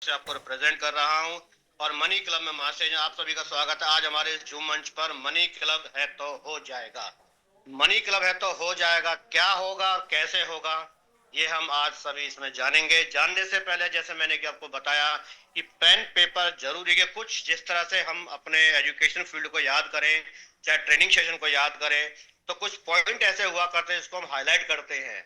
से आपको रिप्रेजेंट कर रहा हूं और मनी क्लब में मास्टर जी आप सभी का स्वागत है। आज हमारे इस जूम मंच पर मनी क्लब है तो हो जाएगा। मनी क्लब है तो हो जाएगा, क्या होगा और कैसे होगा ये हम आज सभी इसमें जानेंगे। जानने से पहले जैसे मैंने कि आपको बताया कि पेन पेपर जरूरी है। कुछ जिस तरह से हम अपने एजुकेशन फील्ड को याद करें, चाहे ट्रेनिंग सेशन को याद करें, तो कुछ पॉइंट ऐसे हुआ करते हैं जिसको हम हाईलाइट करते हैं,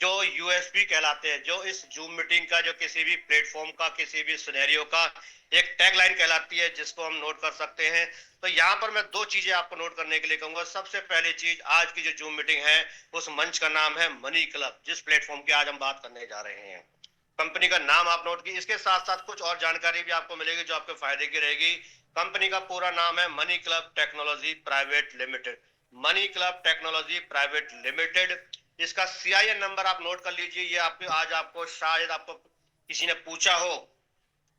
जो यूएसपी कहलाते हैं, जो इस जूम मीटिंग का, जो किसी भी प्लेटफॉर्म का, किसी भी सिनेरियो का एक टैगलाइन कहलाती है जिसको हम नोट कर सकते हैं। तो यहाँ पर मैं दो चीजें आपको नोट करने के लिए कहूंगा। सबसे पहली चीज, आज की जो जूम मीटिंग है उस मंच का नाम है मनी क्लब, जिस प्लेटफॉर्म की आज हम बात करने जा रहे हैं। कंपनी का नाम आप नोट की, इसके साथ साथ कुछ और जानकारी भी आपको मिलेगी जो आपके फायदे की रहेगी। कंपनी का पूरा नाम है money club technology private limited. Money club technology private limited. इसका सीआईएन नंबर आप नोट कर लीजिए। ये आपको आज आपको शायद आपको किसी ने पूछा हो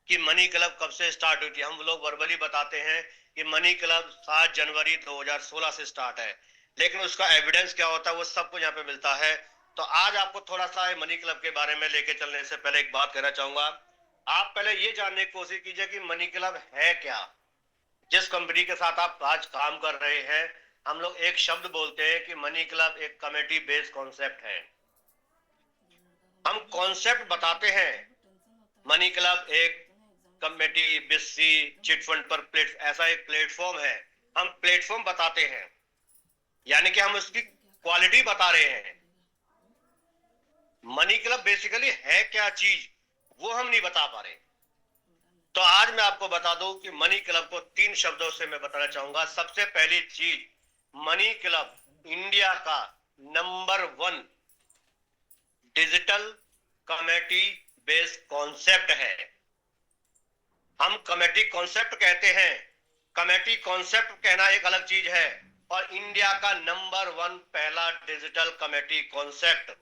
कि मनी क्लब कब से स्टार्ट हुई थी। हम लोग वर्बली बताते हैं कि मनी क्लब 7 जनवरी 2016 से स्टार्ट है, लेकिन उसका एविडेंस क्या होता है वो सब कुछ यहाँ पे मिलता है। तो आज आपको थोड़ा सा मनी क्लब के बारे में लेके चलने से पहले एक बात कहना चाहूंगा। आप पहले ये जानने की कोशिश कीजिए कि मनी क्लब है क्या। जिस कंपनी के साथ आप आज काम कर रहे हैं, हम लोग एक शब्द बोलते हैं कि मनी क्लब एक कमेटी बेस्ड कॉन्सेप्ट है। हम कॉन्सेप्ट बताते हैं। मनी क्लब एक कमेटी, बिस्सी, चिटफंड पर ऐसा एक प्लेटफॉर्म है। हम प्लेटफॉर्म बताते हैं, यानी कि हम उसकी क्वालिटी बता रहे हैं। मनी क्लब बेसिकली है क्या चीज वो हम नहीं बता पा रहे। तो आज मैं आपको बता दूं कि मनी क्लब को 3 शब्दों से मैं बताना चाहूंगा। सबसे पहली चीज, मनी क्लब इंडिया का number 1 digital committee based concept है। हम कमेटी कॉन्सेप्ट कहते हैं, कमेटी कॉन्सेप्ट कहना एक अलग चीज है, और इंडिया का नंबर 1 पहला डिजिटल कमेटी कॉन्सेप्ट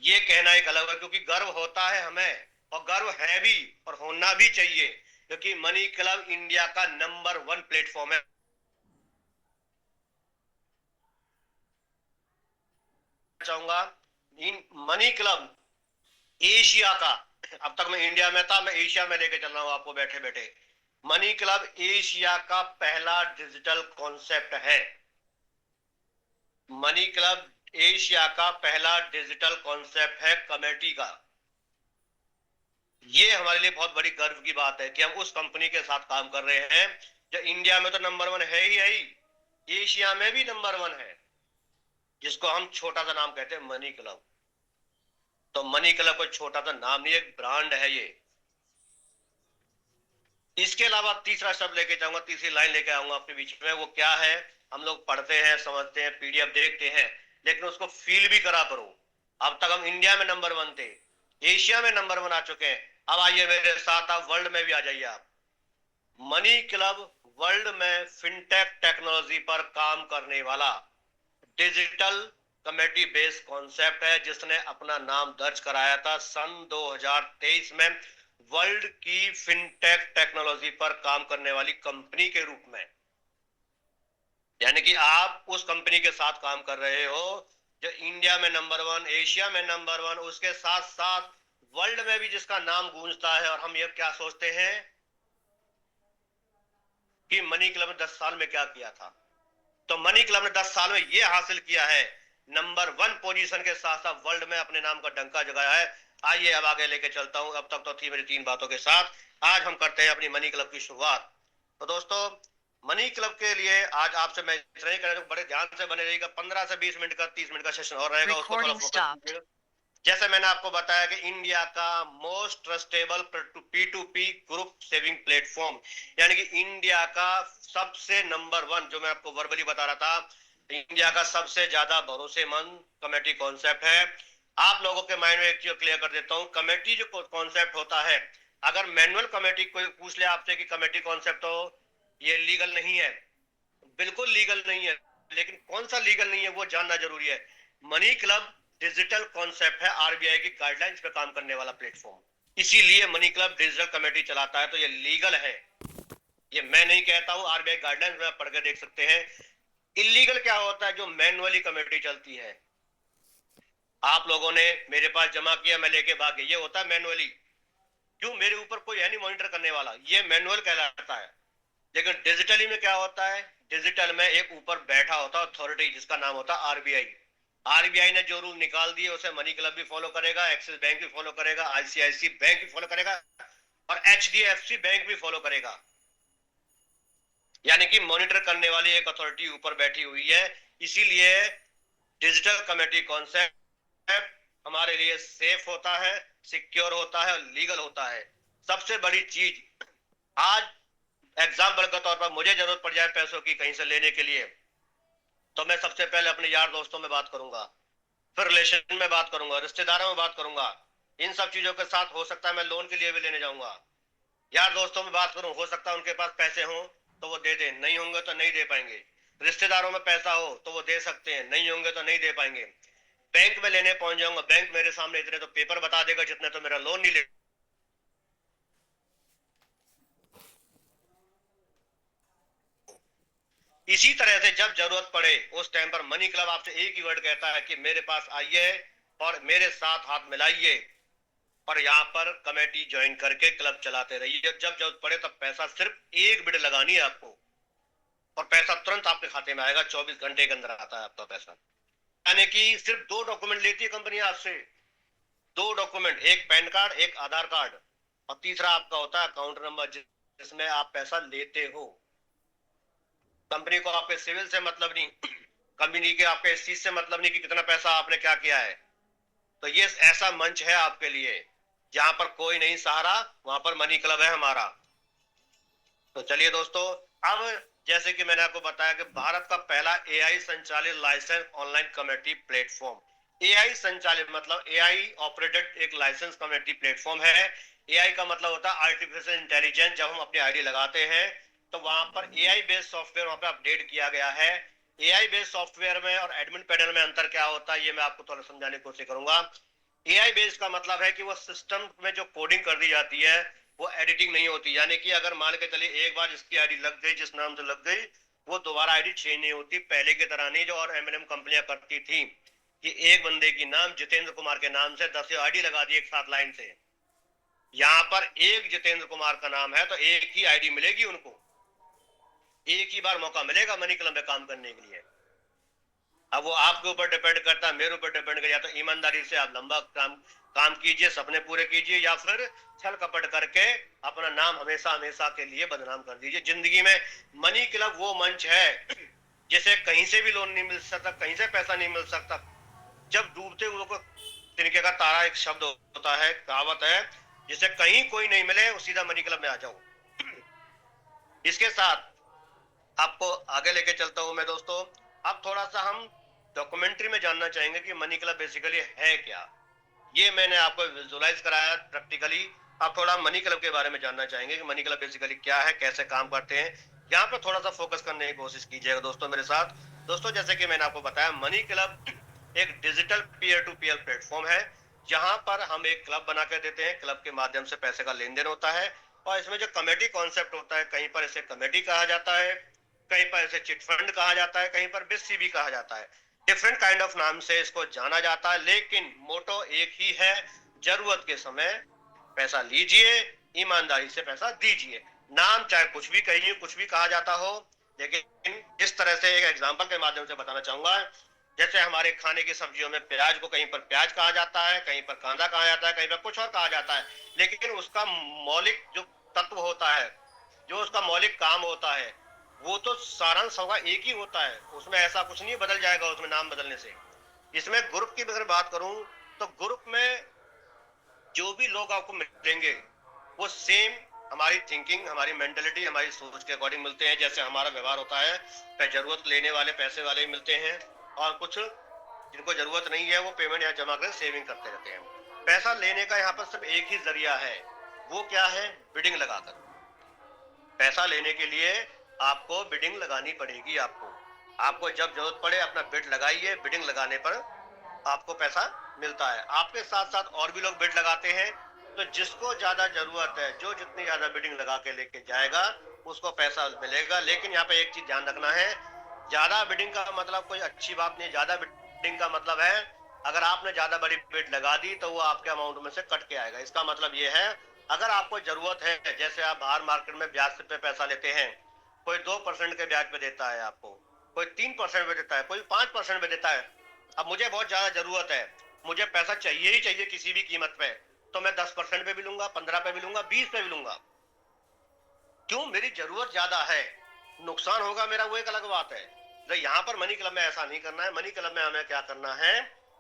ये कहना एक अलग है। क्योंकि गर्व होता है हमें, और गर्व है भी और होना भी चाहिए, क्योंकि मनी क्लब इंडिया का नंबर 1 प्लेटफॉर्म है। चाहूंगा इन मनी क्लब एशिया का, अब तक मैं इंडिया में था, मैं एशिया में लेके चल रहा हूं आपको बैठे बैठे। मनी क्लब एशिया का पहला डिजिटल कॉन्सेप्ट है। मनी क्लब एशिया का पहला डिजिटल कॉन्सेप्ट है कमेटी का। ये हमारे लिए बहुत बड़ी गर्व की बात है कि हम उस कंपनी के साथ काम कर रहे हैं जो इंडिया में तो नंबर 1 है ही, एशिया में भी नंबर 1 है, जिसको हम छोटा सा नाम कहते हैं मनी क्लब। तो मनी क्लब कोई छोटा सा नाम नहीं, एक ब्रांड है ये। इसके अलावा तीसरा शब्द लेके जाऊंगा, तीसरी लाइन लेके आऊंगा आपके बीच में। वो क्या है? हम लोग पढ़ते हैं, समझते हैं, पीडीएफ देखते हैं, लेकिन उसको फील भी करा करो। अब तक हम इंडिया में नंबर 1 थे, एशिया में नंबर 1 आ चुके हैं। अब आइए मेरे साथ, आप वर्ल्ड में भी आ जाइए। आप मनी क्लब वर्ल्ड में फिनटेक टेक्नोलॉजी पर काम करने वाला डिजिटल कमेटी बेस्ड कॉन्सेप्ट है, जिसने अपना नाम दर्ज कराया था सन 2023 में वर्ल्ड की फिनटेक टेक्नोलॉजी पर काम करने वाली कंपनी के रूप में। यानी कि आप उस कंपनी के साथ काम कर रहे हो जो इंडिया में नंबर 1, एशिया में नंबर 1, उसके साथ साथ वर्ल्ड में भी जिसका नाम गूंजता है। और हम ये क्या सोचते हैं कि मनी क्लब ने 10 साल में क्या किया था। तो मनी क्लब ने 10 साल में यह हासिल किया है, नंबर 1 पोजीशन के साथ साथ वर्ल्ड में अपने नाम का डंका जगाया है। आइए अब आगे लेके चलता हूं। अब तक तो थी मेरी 3 बातों के साथ, आज हम करते हैं अपनी मनी क्लब की शुरुआत। तो दोस्तों, मनी क्लब के लिए आज आपसे मैं इतना ही कहना, बड़े ध्यान से बने रहिएगा। 15 से 20 मिनट का, 30 मिनट का सेशन और रहेगा, उसको थोड़ा फोकस कीजिएगा। जैसे मैंने आपको बताया कि इंडिया का most trustable P2P group saving platform, यानी कि इंडिया का सबसे नंबर 1, जो मैं आपको वर्बली बता रहा था, इंडिया का सबसे ज्यादा भरोसेमंद कमेटी कॉन्सेप्ट है। आप लोगों के माइंड में एक चीज क्लियर कर देता हूं, कमेटी जो कॉन्सेप्ट होता है, अगर मैनुअल कमेटी कोई पूछ ले आपसे कि कमेटी कॉन्सेप्ट हो, ये लीगल नहीं है, बिल्कुल लीगल नहीं है। लेकिन कौन सा लीगल नहीं है वो जानना जरूरी है। मनी क्लब डिजिटल कॉन्सेप्ट है, आरबीआई की गाइडलाइंस पे काम करने वाला प्लेटफॉर्म, इसीलिए मनी क्लब डिजिटल कमेटी चलाता है। तो ये लीगल है, ये मैं नहीं कहता हूं, आरबीआई गाइडलाइंस में पढ़ के देख सकते हैं। इलीगल क्या होता है? जो मैनुअली कमेटी चलती है, आप लोगों ने मेरे पास जमा किया, मैं लेके भाग गया, ये होता है मैनुअली। क्यों, मेरे ऊपर कोई है नहीं मॉनिटर करने वाला, ये मैनुअल कहलाता है। लेकिन डिजिटली में क्या होता है, डिजिटल में एक ऊपर बैठा होता है अथॉरिटी, जिसका नाम होता है आरबीआई। आरबीआई ने जो रूल निकाल दिए उसे मनी क्लब भी फॉलो करेगा, एक्सिस बैंक भी फॉलो करेगा, आईसीआईसी बैंक भी फॉलो करेगा, और एचडीएफसी बैंक भी फॉलो करेगा। यानी कि मॉनिटर करने वाली एक अथॉरिटी ऊपर बैठी हुई है। इसीलिए डिजिटल कमेटी कॉन्सेप्ट हमारे लिए सेफ होता है, सिक्योर होता है और लीगल होता है। सबसे बड़ी चीज, आज एग्जाम्पल के तौर पर मुझे जरूरत पड़ जाए पैसों की कहीं से लेने के लिए, तो मैं सबसे पहले अपने यार दोस्तों में बात करूंगा, फिर रिलेशन में बात करूंगा, रिश्तेदारों में बात करूंगा। इन सब चीजों के साथ हो सकता है मैं लोन के लिए भी लेने जाऊंगा। यार दोस्तों में बात करूं, हो सकता है उनके पास पैसे हो तो वो दे दे, नहीं होंगे तो नहीं दे पाएंगे। रिश्तेदारों में पैसा हो तो वो दे सकते हैं, नहीं होंगे तो नहीं दे पाएंगे। बैंक में लेने पहुंच जाऊंगा, बैंक मेरे सामने इतने तो पेपर बता देगा जितने तो मेरा लोन नहीं ले। इसी तरह से जब जरूरत पड़े उस टाइम पर मनी क्लब आपसे एक ही वर्ड कहता है कि मेरे पास आइए और मेरे साथ हाथ मिलाइए, और यहाँ पर कमेटी ज्वाइन करके क्लब चलाते रहिए। जब जरूरत पड़े तब पैसा सिर्फ एक बिड लगानी है आपको, और पैसा तुरंत आपके खाते में आएगा, 24 घंटे के अंदर आता है आपका पैसा। यानी कि सिर्फ दो डॉक्यूमेंट लेती है कंपनी आपसे, दो डॉक्यूमेंट, एक पैन कार्ड, एक आधार कार्ड, और तीसरा आपका होता है अकाउंट नंबर जिसमें आप पैसा लेते हो। कंपनी को आपके सिविल से मतलब नहीं, कंपनी के आपके इस चीज से मतलब नहीं कि कितना पैसा आपने क्या किया है। तो ये ऐसा मंच है आपके लिए जहां पर कोई नहीं सहारा, वहां पर मनी क्लब है हमारा। तो चलिए दोस्तों, अब जैसे कि मैंने आपको बताया कि भारत का पहला एआई संचालित license online committee platform, AI संचालित मतलब एआई ऑपरेटेड एक लाइसेंस कमेटी प्लेटफॉर्म है। एआई का मतलब होता है आर्टिफिशियल इंटेलिजेंस। जब हम अपनी आईडी लगाते हैं तो वहां पर एआई बेस्ड सॉफ्टवेयर वहां पर अपडेट किया गया है। एआई बेस्ड सॉफ्टवेयर में और एडमिन पैनल में अंतर क्या होता है, ये मैं आपको थोड़ा समझाने की कोशिश करूंगा। एआई बेस्ड का मतलब है कि वो सिस्टम में जो कोडिंग कर दी जाती है वो एडिटिंग नहीं होती। यानी कि अगर मान के चलिए एक बार इसकी आईडी लग गई, जिस नाम से लग गई, वो दोबारा आईडी चेंज नहीं होती पहले की तरह नहीं, जो और एमएलएम कंपनियां करती थी कि एक बंदे की नाम जितेंद्र कुमार के नाम से 10 आईडी लगा दी एक साथ लाइन से। यहाँ पर एक जितेंद्र कुमार का नाम है तो एक ही आईडी मिलेगी उनको, एक ही बार मौका मिलेगा मनी क्लब में काम करने के लिए। अब वो आपके ऊपर डिपेंड करता है, मेरे ऊपर डिपेंड कर, या तो ईमानदारी से आप लंबा काम कीजिए, सपने पूरे कीजिए, या फिर छल कपट करके अपना नाम हमेशा हमेशा के लिए बदनाम कर दीजिए। जिंदगी में मनी क्लब वो मंच है जिसे कहीं से भी लोन नहीं मिल सकता, कहीं से पैसा नहीं मिल सकता। जब डूबते हुए को तिनके का तारा एक शब्द होता है, कहावत है, जिसे कहीं कोई नहीं मिले सीधा मनी क्लब में आ जाओ। इसके साथ आपको आगे लेके चलता हूं मैं दोस्तों। अब थोड़ा सा हम डॉक्यूमेंट्री में जानना चाहेंगे कि मनी क्लब बेसिकली है क्या। ये मैंने आपको विजुलाइज कराया प्रैक्टिकली। आप थोड़ा मनी क्लब के बारे में जानना चाहेंगे कि मनी क्लब बेसिकली क्या है, कैसे काम करते हैं। यहाँ पर थोड़ा सा फोकस करने की कोशिश कीजिएगा दोस्तों मेरे साथ। दोस्तों जैसे कि मैंने आपको बताया, मनी क्लब एक digital peer to peer platform है जहां पर हम एक क्लब बना कर देते हैं, क्लब के माध्यम से पैसे का लेन देन होता है। और इसमें जो कमेटी कॉन्सेप्ट होता है, कहीं पर इसे कमेटी कहा जाता है, कहीं पर इसे चिट फंड कहा जाता है, कहीं पर बिस्सी भी कहा जाता है। डिफरेंट काइंड ऑफ नाम से इसको जाना जाता है, लेकिन मोटो एक ही है, जरूरत के समय पैसा लीजिए, ईमानदारी से पैसा दीजिए। नाम चाहे कुछ भी कहिए, कुछ भी कहा जाता हो, लेकिन इस तरह से एक एग्जांपल के माध्यम से बताना चाहूंगा। जैसे हमारे खाने की सब्जियों में प्याज को कहीं पर प्याज कहा जाता है, कहीं पर कांदा कहा जाता है, कहीं पर कुछ और कहा जाता है, लेकिन उसका मौलिक जो तत्व होता है, जो उसका मौलिक काम होता है, वो तो सारांश होगा एक ही होता है। उसमें ऐसा कुछ नहीं बदल जाएगा उसमें नाम बदलने से। इसमें ग्रुप की अगर बात करूं तो ग्रुप में जो भी लोग आपको मिलेंगे वो सेम हमारी थिंकिंग, हमारी मेंटेलिटी, हमारी सोच के अकॉर्डिंग मिलते हैं। जैसे हमारा व्यवहार होता है, जरूरत लेने वाले पैसे वाले ही मिलते हैं, और कुछ जिनको जरूरत नहीं है वो पेमेंट यहाँ जमा कर सेविंग करते रहते हैं। पैसा लेने का यहाँ पर सिर्फ एक ही जरिया है, वो क्या है, बिडिंग लगाकर। पैसा लेने के लिए आपको बिडिंग लगानी पड़ेगी। आपको जब जरूरत पड़े अपना बिड लगाइए, बिडिंग लगाने पर आपको पैसा मिलता है। आपके साथ साथ और भी लोग बिड लगाते हैं, तो जिसको ज्यादा जरूरत है, जो जितनी ज्यादा बिडिंग लगा के लेके जाएगा उसको पैसा मिलेगा। लेकिन यहाँ पे एक चीज ध्यान रखना है, ज्यादा बिडिंग का मतलब कोई अच्छी बात नहीं। ज्यादा बिडिंग का मतलब है अगर आपने ज्यादा बड़ी बिड लगा दी तो वो आपके अमाउंट में से कट के आएगा। इसका मतलब ये है अगर आपको जरूरत है, जैसे आप बाहर मार्केट में ब्याज पे पैसा लेते हैं, कोई 2% के ब्याज पे देता है आपको, कोई 3% पे देता है, कोई 5% पे देता है। अब मुझे बहुत ज्यादा जरूरत है, मुझे पैसा चाहिए ही चाहिए किसी भी कीमत पे, तो मैं 10% पे भी लूंगा, 15 पे भी लूंगा, 20 पे भी लूंगा। क्यों? मेरी जरूरत ज्यादा है, नुकसान होगा मेरा वो एक अलग बात है। तो यहाँ पर मनी क्लब में ऐसा नहीं करना है। मनी क्लब में हमें क्या करना है,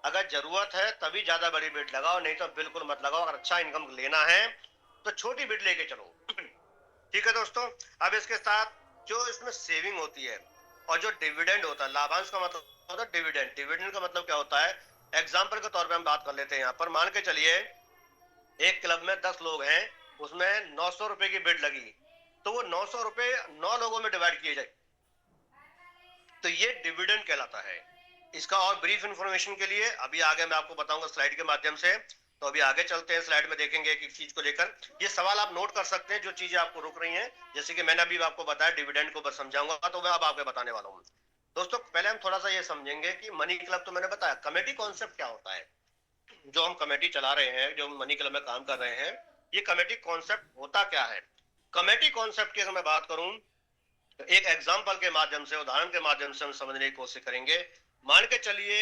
अगर जरूरत है तभी ज्यादा बड़ी बिड लगाओ, नहीं तो बिल्कुल मत लगाओ। अगर अच्छा इनकम लेना है तो छोटी बिड लेके चलो। ठीक है दोस्तों। अब इसके साथ जो इसमें सेविंग होती है और जो डिविडेंड होता है, लाभांश का मतलब होता है डिविडेंड। डिविडेंड का मतलब क्या होता है, एग्जाम्पल के तौर पे हम बात कर लेते हैं। यहाँ पर मान के चलिए एक क्लब में 10 लोग हैं, उसमें 900 रुपए की बिड लगी, तो वो 900 रुपए 9 लोगों में डिवाइड किए जाए, तो ये डिविडेंड कहलाता है। इसका और ब्रीफ इंफॉर्मेशन के लिए अभी आगे मैं आपको बताऊंगा स्लाइड के माध्यम से। तो अभी आगे चलते हैं, स्लाइड में देखेंगे एक चीज को लेकर। ये सवाल आप नोट कर सकते हैं जो चीजें आपको रुक रही हैं, जैसे कि मैंने अभी आपको बताया डिविडेंड को बस समझाऊंगा, तो मैं अब आपको बताने वाला हूँ। दोस्तों पहले हम थोड़ा सा ये समझेंगे कि मनी क्लब तो मैंने बताया, कमेटी कॉन्सेप्ट क्या होता है। जो हम कमेटी चला रहे हैं, जो मनी क्लब में काम कर रहे हैं, ये कमेटी कॉन्सेप्ट होता क्या है। कमेटी कॉन्सेप्ट की अगर मैं बात करूं तो एक एग्जांपल के माध्यम से, उदाहरण के माध्यम से हम समझने की कोशिश करेंगे। मान के चलिए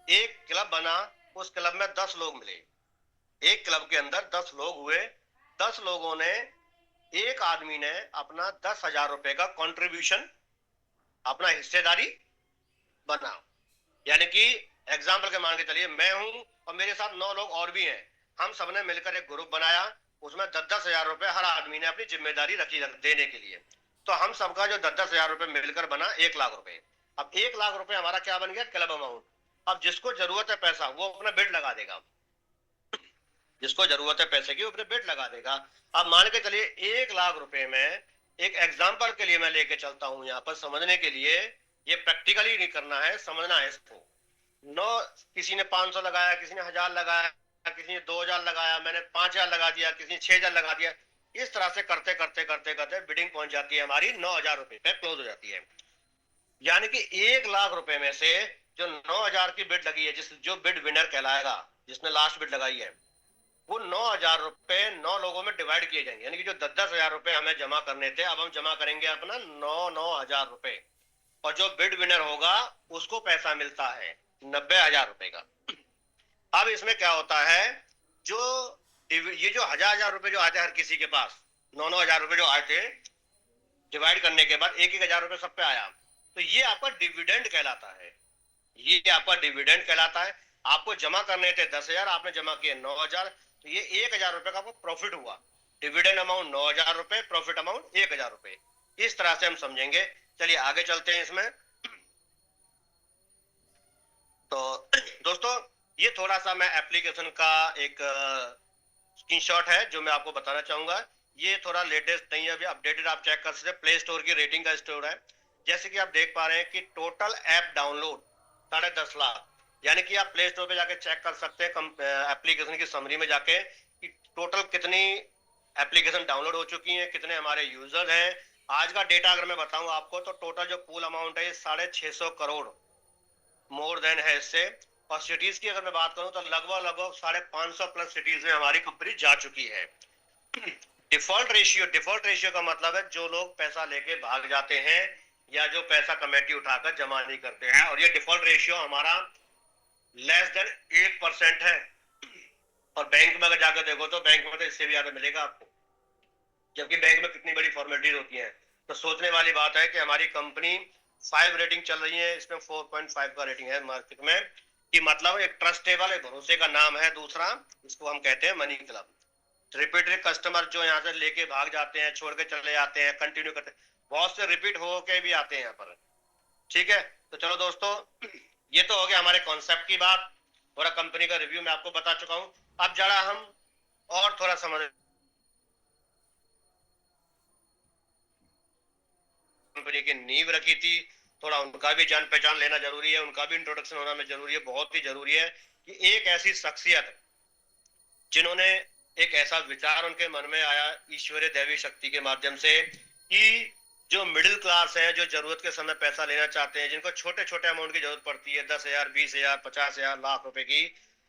एक क्लब बना, उस क्लब में 10 लोग मिले, एक क्लब के अंदर 10 लोग हुए। 10 लोगों ने, एक आदमी ने अपना 10,000 रुपए का कंट्रीब्यूशन, अपना हिस्सेदारी बना। यानी कि एग्जाम्पल के मान के चलिए मैं हूं और मेरे साथ 9 लोग और भी हैं, हम सबने मिलकर एक ग्रुप बनाया, उसमें 10,000 रुपए हर आदमी ने अपनी जिम्मेदारी रखी देने के लिए। तो हम सबका जो 10,000 रुपए मिलकर बना 1 लाख रुपए। अब 1 लाख रुपए हमारा क्या बन गया, क्लब अमाउंट। अब जिसको जरूरत है पैसा वो अपना बिड लगा देगा, जिसको जरूरत है पैसे की वो अपने बिड लगा देगा। अब मान के चलिए 1 लाख रुपए में, एक एग्जाम्पल के लिए मैं लेके चलता हूं यहाँ पर समझने के लिए, ये प्रैक्टिकली नहीं करना है, समझना है इसको। नो, किसी ने 500 लगाया, किसी ने 1000 लगाया, किसी ने 2000 लगाया, मैंने 5000 लगा दिया, किसी ने 6000 लगा दिया। इस तरह से करते करते करते करते बिडिंग पहुंच जाती है हमारी 9,000 रुपए पे क्लोज हो जाती है। यानी कि 1 लाख रुपए में से जो 9,000 की बिड लगी है, जो बिड विनर कहलाएगा, जिसने लास्ट बिड लगाई है, वो 9,000 रुपए 9 लोगों में डिवाइड किए जाएंगे। यानी कि जो 10,000 रुपए हमें जमा करने थे, अब हम जमा करेंगे अपना 9,000 रुपए, और जो बिड विनर होगा उसको पैसा मिलता है 90,000 रुपए का। अब इसमें क्या होता है, जो ये जो 1,000 रुपए जो आते हैं हर किसी के पास, 9,000 रुपए जो आए थे, डिवाइड करने के बाद 1,000 रुपए सब पे आया, तो ये आपका डिविडेंड कहलाता है। ये आपका डिविडेंड कहलाता है। आपको जमा करने थे 10,000, आपने जमा किए 9,000, तो ये 1,000 रुपए का आपको प्रॉफिट हुआ। डिविडेंड अमाउंट 9,000 रुपए, प्रॉफिट अमाउंट 1,000 रुपए। इस तरह से हम समझेंगे। चलिए आगे चलते हैं इसमें। तो दोस्तों ये थोड़ा सा मैं एप्लीकेशन का एक स्क्रीनशॉट है जो मैं आपको बताना चाहूंगा। ये थोड़ा लेटेस्ट नहीं है, अभी अपडेटेड, आप चेक कर सकते हैं, प्ले स्टोर की रेटिंग का स्टोर है। जैसे कि आप देख पा रहे हैं कि टोटल ऐप डाउनलोड 10.5 लाख। यानी कि आप प्ले स्टोर पे जाके चेक कर सकते हैं एप्लीकेशन की समरी में जाके कि टोटल कितनी एप्लीकेशन डाउनलोड हो चुकी हैं, कितने हमारे यूजर हैं। आज का डेटा अगर मैं बताऊं आपको तो टोटल जो पूल अमाउंट है 650 करोड़ मोर देन है इससे। और सिटीज की अगर मैं बात करूं तो लगभग लगभग 550 प्लस सिटीज में हमारी कंपनी जा चुकी है। डिफॉल्ट रेशियो का मतलब है जो लोग पैसा लेके भाग जाते हैं या जो पैसा कमेटी उठाकर जमा नहीं करते हैं, और ये डिफॉल्ट रेशियो हमारा लेस देन 1% है। और बैंक में अगर जाकर देखो तो बैंक में तो इससे भी ज्यादा मिलेगा आपको, जबकि बैंक में कितनी बड़ी फॉर्मेलिटीज होती है। तो सोचने वाली बात है कि हमारी कंपनी 5 रेटिंग चल रही है, इसमें 4.5 का रेटिंग है मार्केट में, कि मतलब एक ट्रस्टेबल, एक भरोसे का नाम है। दूसरा इसको हम कहते हैं मनी क्लब। रिपीटेड कस्टमर जो यहाँ से लेके भाग जाते हैं, छोड़ के चले जाते हैं, कंटिन्यू करते हैं, बहुत से रिपीट होके भी आते हैं यहाँ पर। ठीक है, तो चलो दोस्तों, ये तो हो गया हमारे कॉन्सेप्ट की बात, थोड़ा कंपनी का रिव्यू मैं आपको बता चुका हूँ। अब जरा हम और थोड़ा समझ, कंपनी की नींव रखी थी, थोड़ा उनका भी जान पहचान लेना जरूरी है, उनका भी इंट्रोडक्शन होना में जरूरी है, बहुत ही जरूरी है कि एक ऐसी शख्सियत जिन्होंने, एक ऐसा विचार उनके मन में आया ईश्वरीय दैवी शक्ति के माध्यम से कि जो मिडिल क्लास है, जो जरूरत के समय पैसा लेना चाहते हैं, जिनको छोटे छोटे अमाउंट की जरूरत पड़ती है, 10,000, 20,000, 50,000, लाख रुपए की,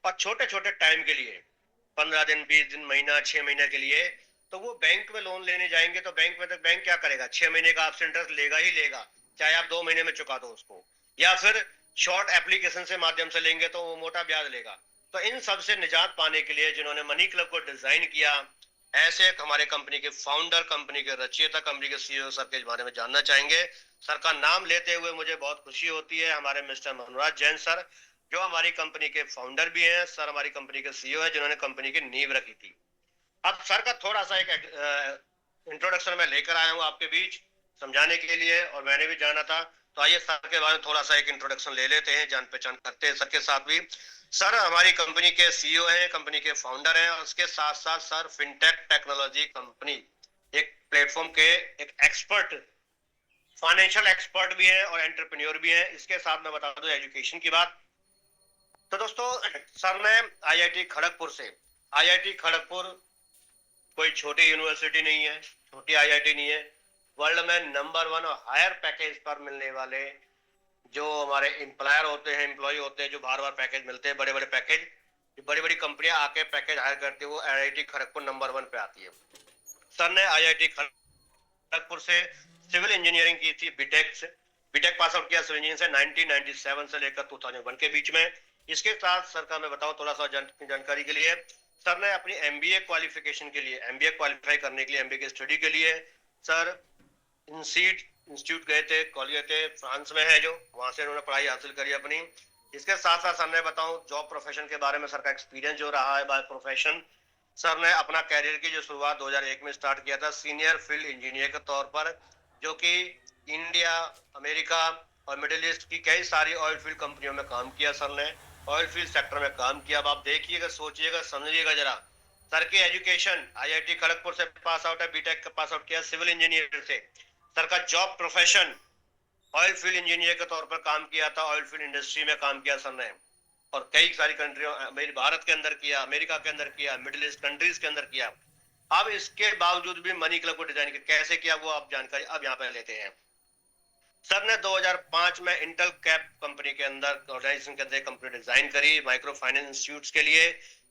और छोटे छोटे टाइम के लिए, 15 दिन, 20 दिन, महीना, 6 महीने के लिए, तो वो बैंक में लोन लेने जाएंगे तो बैंक में तो बैंक क्या करेगा, 6 महीने का आपसे इंटरेस्ट लेगा ही लेगा, चाहे आप 2 महीने में चुका दो उसको, या फिर शॉर्ट एप्लीकेशन से माध्यम से लेंगे तो वो मोटा ब्याज लेगा। तो इन सब से निजात पाने के लिए जिन्होंने मनी क्लब को डिजाइन किया, ऐसे एक हमारे कंपनी के फाउंडर, कंपनी के रचयिता, कंपनी के सीईओ सर के बारे में जानना चाहेंगे। सर का नाम लेते हुए मुझे बहुत खुशी होती है, हमारे मिस्टर मनोराज जैन सर, जो हमारी कंपनी के फाउंडर भी हैं। सर हमारी कंपनी के सीईओ है, जिन्होंने कंपनी की नींव रखी थी। अब सर का थोड़ा सा एक इंट्रोडक्शन मैं लेकर आया हूँ आपके बीच समझाने के लिए, और मैंने भी जाना था, तो आइए सर के बारे में थोड़ा सा एक इंट्रोडक्शन ले लेते हैं, जान पहचान करते हैं सर के साथ भी। सर हमारी कंपनी के सीईओ हैं, कंपनी के फाउंडर हैं, और उसके साथ साथ सर फिनटेक टेक्नोलॉजी कंपनी, एक प्लेटफॉर्म के एक एक्सपर्ट, फाइनेंशियल एक्सपर्ट भी है और एंटरप्रेन्योर भी है। इसके साथ मैं बता दूं एजुकेशन की बात, तो दोस्तों सर ने आईआईटी खड़गपुर से, आईआईटी खड़गपुर कोई छोटी यूनिवर्सिटी नहीं है, छोटी आईआईटी नहीं है, वर्ल्ड में नंबर 1 और हायर पैकेज पर मिलने वाले जो हमारे एम्प्लॉयर होते हैं, एम्प्लॉय होते हैं, जो बार बार पैकेज मिलते हैं, बड़े बड़े पैकेज, बड़ी बड़ी कंपनियां आके पैकेज हायर करती है, वो आईआईटी खड़गपुर नंबर 1 पे आती है। सर ने आईआईटी खड़गपुर से सिविल इंजीनियरिंग की थी, बीटेक से, बीटेक पास आउट किया सिविल इंजीनियरिंग से 1997 से लेकर 2001 के बीच में। इसके साथ सर का मैं बताऊं थोड़ा सा जानकारी के लिए, सर ने अपनी एमबीए क्वालिफिकेशन के लिए, एमबीए क्वालिफाई करने के लिए, एमबीए की स्टडी के लिए सर इंसीड इंस्टीट्यूट गए थे, कॉलेज थे, फ्रांस में है जो, वहां से उन्होंने पढ़ाई हासिल करी अपनी। इसके साथ साथ सर ने बताऊं जॉब प्रोफेशन के बारे में, सर का एक्सपीरियंस जो रहा है बाय प्रोफेशन, सर ने अपना कैरियर की जो शुरुआत 2001 में स्टार्ट किया था सीनियर फील्ड इंजीनियर के तौर पर, जो कि इंडिया, अमेरिका और मिडिल ईस्ट की कई सारी ऑयल फील्ड कंपनियों में काम किया सर ने, ऑयल फील्ड सेक्टर में काम किया। अब आप देखिएगा, सोचिएगा, समझिएगा जरा, सर की एजुकेशन आईआईटी खड़गपुर से पास आउट है, बीटेक का पास आउट किया सिविल इंजीनियर से। सर का job profession oil field engineer के तौर पर काम किया था, ऑयल फील्ड इंडस्ट्री में काम किया सर ने, और कई सारी कंट्रियों, मेरे भारत के अंदर किया, अमेरिका के अंदर किया, मिडिल ईस्ट कंट्रीज के अंदर किया। अब इसके बावजूद भी मनी क्लब को डिजाइन कैसे किया वो आप जानकारी अब यहाँ पर लेते हैं। सर ने 2005 में इंटेल कैप कंपनी के अंदर, ऑर्गेनाइजेशन के अंदर कंपनी डिजाइन करी माइक्रो फाइनेंस इंस्टीट्यूट्स के लिए,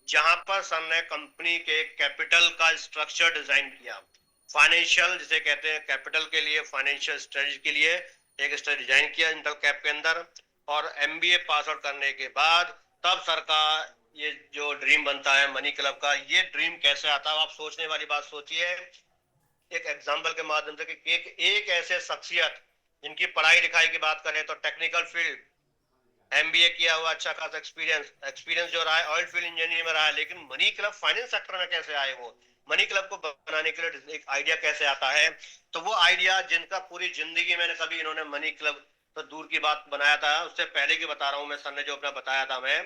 जहां पर सर ने कंपनी के कैपिटल का स्ट्रक्चर डिजाइन किया, फाइनेंशियल जिसे कहते हैं कैपिटल के लिए, फाइनेंशियल स्ट्रेटजी के लिए एक स्ट्रेटजी डिजाइन किया इंटेल कैप के अंदर। और एमबीए पास आउट करने के बाद तब सर का ये जो ड्रीम बनता है मनी क्लब का, ये ड्रीम कैसे आता है आप सोचने वाली बात सोचिए। एक एग्जाम्पल के माध्यम से कि एक ऐसे शख्सियत जिनकी पढ़ाई लिखाई की बात करें तो टेक्निकल फील्ड, एमबीए किया हुआ, अच्छा खासा एक्सपीरियंस, एक्सपीरियंस जो रहा है ऑयल फील्ड इंजीनियर में रहा है, लेकिन मनी क्लब फाइनेंस सेक्टर में कैसे आए वो, मनी क्लब को बनाने के लिए एक आइडिया कैसे आता है। तो वो आइडिया जिनका पूरी जिंदगी मैंने कभी इन्होंने मनी क्लब तो दूर की बात बनाया था, उससे पहले की बता रहा हूँ मैं, सर ने जो अपना बताया था मैं,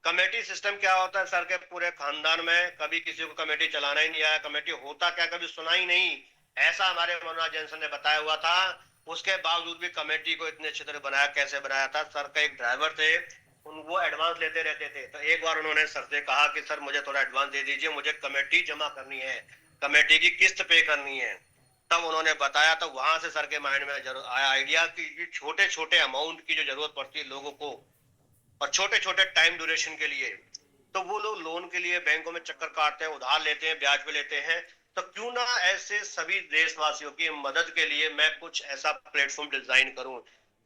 कमेटी सिस्टम क्या होता है सर के पूरे खानदान में, कभी किसी को कमेटी चलाना ही नहीं आया, कमेटी होता क्या कभी सुना ही नहीं, ऐसा हमारे मनोज जैन ने बताया हुआ था। उसके बावजूद भी कमेटी को इतने अच्छे तरह बनाया, कैसे बनाया था, सर का एक ड्राइवर थे, वो एडवांस लेते रहते थे, तो एक बार उन्होंने सर से कहा कि सर मुझे थोड़ा एडवांस दे दीजिए, मुझे कमेटी जमा करनी है, कमेटी की किस्त पे करनी है। तब उन्होंने बताया, तो वहां से सर के माइंड में जरूर आया आइडिया कि छोटे छोटे अमाउंट की जो जरूरत पड़ती है लोगों को, और छोटे छोटे टाइम ड्यूरेशन के लिए, तो वो लोग लोन के लिए बैंकों में चक्कर काटते हैं, उधार लेते हैं, ब्याज पे लेते हैं, तो क्यों ना ऐसे सभी देशवासियों की मदद के लिए मैं कुछ ऐसा प्लेटफॉर्म डिजाइन करूं।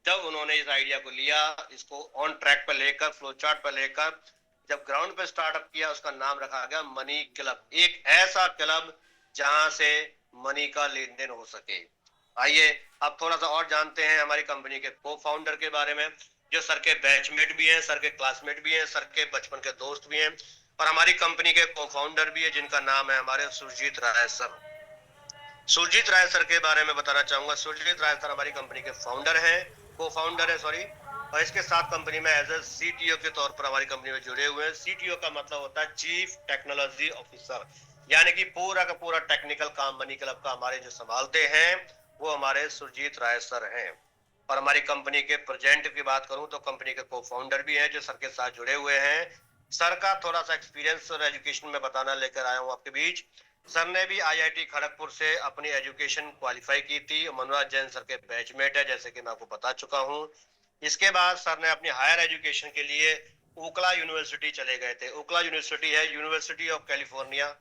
जब उन्होंने इस आइडिया को लिया, इसको ऑन ट्रैक पर लेकर, फ्लो चार्ट पर लेकर, जब ग्राउंड पे स्टार्टअप किया, उसका नाम रखा गया मनी क्लब, एक ऐसा क्लब जहां से मनी का लेन देन हो सके। आइए अब थोड़ा सा और जानते हैं हमारी कंपनी के को फाउंडर के बारे में, जो सर के बैचमेट भी हैं, सर के क्लासमेट भी हैं, सर के बचपन के दोस्त भी हैं, और हमारी कंपनी के को फाउंडर भी है, जिनका नाम है हमारे सुरजीत राय सर। सुरजीत राय सर के बारे में बताना चाहूंगा। सुरजीत राय सर हमारी कंपनी के फाउंडर हैं, को फाउंडर है सॉरी, और इसके साथ कंपनी में एज ए सीटीओ के तौर पर हमारी कंपनी में जुड़े हुए हैं। सीटीओ का मतलब होता है चीफ टेक्नोलॉजी ऑफिसर, यानी कि पूरा का पूरा टेक्निकल काम मनी क्लब का हमारे जो संभालते हैं वो हमारे सुरजीत राय सर हैं। और हमारी कंपनी के प्रेजेंट की बात करूं तो कंपनी के को फाउंडर भी हैं जो सर के साथ जुड़े हुए हैं। सर का थोड़ा सा एक्सपीरियंस और एजुकेशन में बताना लेकर आया हूं आपके बीच। सर ने भी आईआईटी खड़गपुर से अपनी एजुकेशन क्वालिफाई की थी, मनोज जैन सर के बैचमेट है, जैसे कि मैं आपको बता चुका हूं। इसके बाद सर ने अपनी हायर एजुकेशन के लिए ओकला यूनिवर्सिटी चले गए थे। ओकला यूनिवर्सिटी है university of California,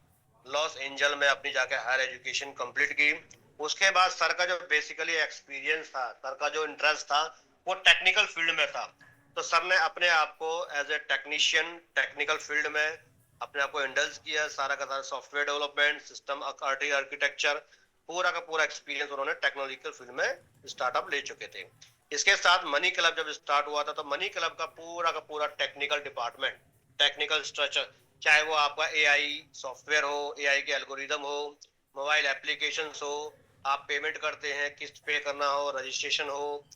loss angel में अपनी जाके हायर एजुकेशन कंप्लीट की। उसके बाद सर का जो बेसिकली एक्सपीरियंस था, सर का जो इंटरेस्ट था वो टेक्निकल फील्ड में था। तो सर ने अपने आप को as a technician technical field में अपने आप को इंडल्ज किया। सारा का सारा सॉफ्टवेयर डेवलपमेंट, सिस्टम आर्किटेक्चर, पूरा का पूरा एक्सपीरियंस उन्होंने टेक्नोलॉजिकल फील्ड में स्टार्टअप ले चुके थे। इसके साथ मनी क्लब जब स्टार्ट हुआ था तो मनी क्लब का पूरा टेक्निकल डिपार्टमेंट, टेक्निकल स्ट्रक्चर, चाहे वो आपका एआई सॉफ्टवेयर हो, एआई के एल्गोरिदम हो, मोबाइल एप्लीकेशंस हो, आप पेमेंट करते हैं, किस्त पे करना हो, रजिस्ट्रेशन हो,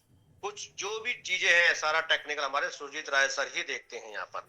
कुछ जो भी चीजें हैं सारा टेक्निकल हमारे सुरजीत राय सर ही देखते हैं यहाँ पर।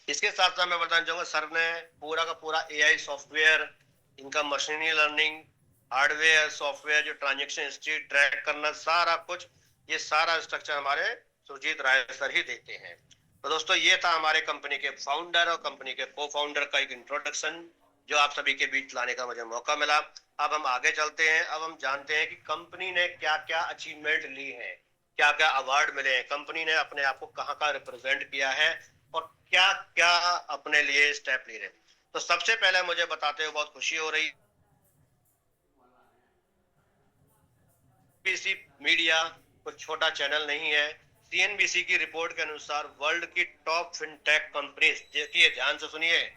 इसके साथ साथ मैं बताना चाहूंगा सर ने पूरा का पूरा एआई सॉफ्टवेयर, इनका मशीनी लर्निंग, हार्डवेयर सॉफ्टवेयर, जो ट्रांजेक्शन हिस्ट्री ट्रैक करना, सारा कुछ ये सारा स्ट्रक्चर हमारे सुरजीत राय सर ही देते हैं। तो दोस्तों ये था हमारे कंपनी के फाउंडर और कंपनी के को फाउंडर का एक इंट्रोडक्शन जो आप सभी के बीच लाने का मुझे मौका मिला। अब हम आगे चलते हैं। अब हम जानते हैं कि कंपनी ने क्या क्या अचीवमेंट ली है, क्या क्या अवार्ड मिले हैं, कंपनी ने अपने आप को कहाँ कहाँ रिप्रेजेंट किया है और क्या क्या अपने लिए स्टेप ले रहे हैं। तो सबसे पहले मुझे बताते हुए बहुत खुशी हो रही, सीएनबीसी मीडिया कुछ छोटा चैनल नहीं है। सीएनबीसी की रिपोर्ट के अनुसार वर्ल्ड की टॉप फिनटेक कंपनीज, देखिए ध्यान से सुनिए,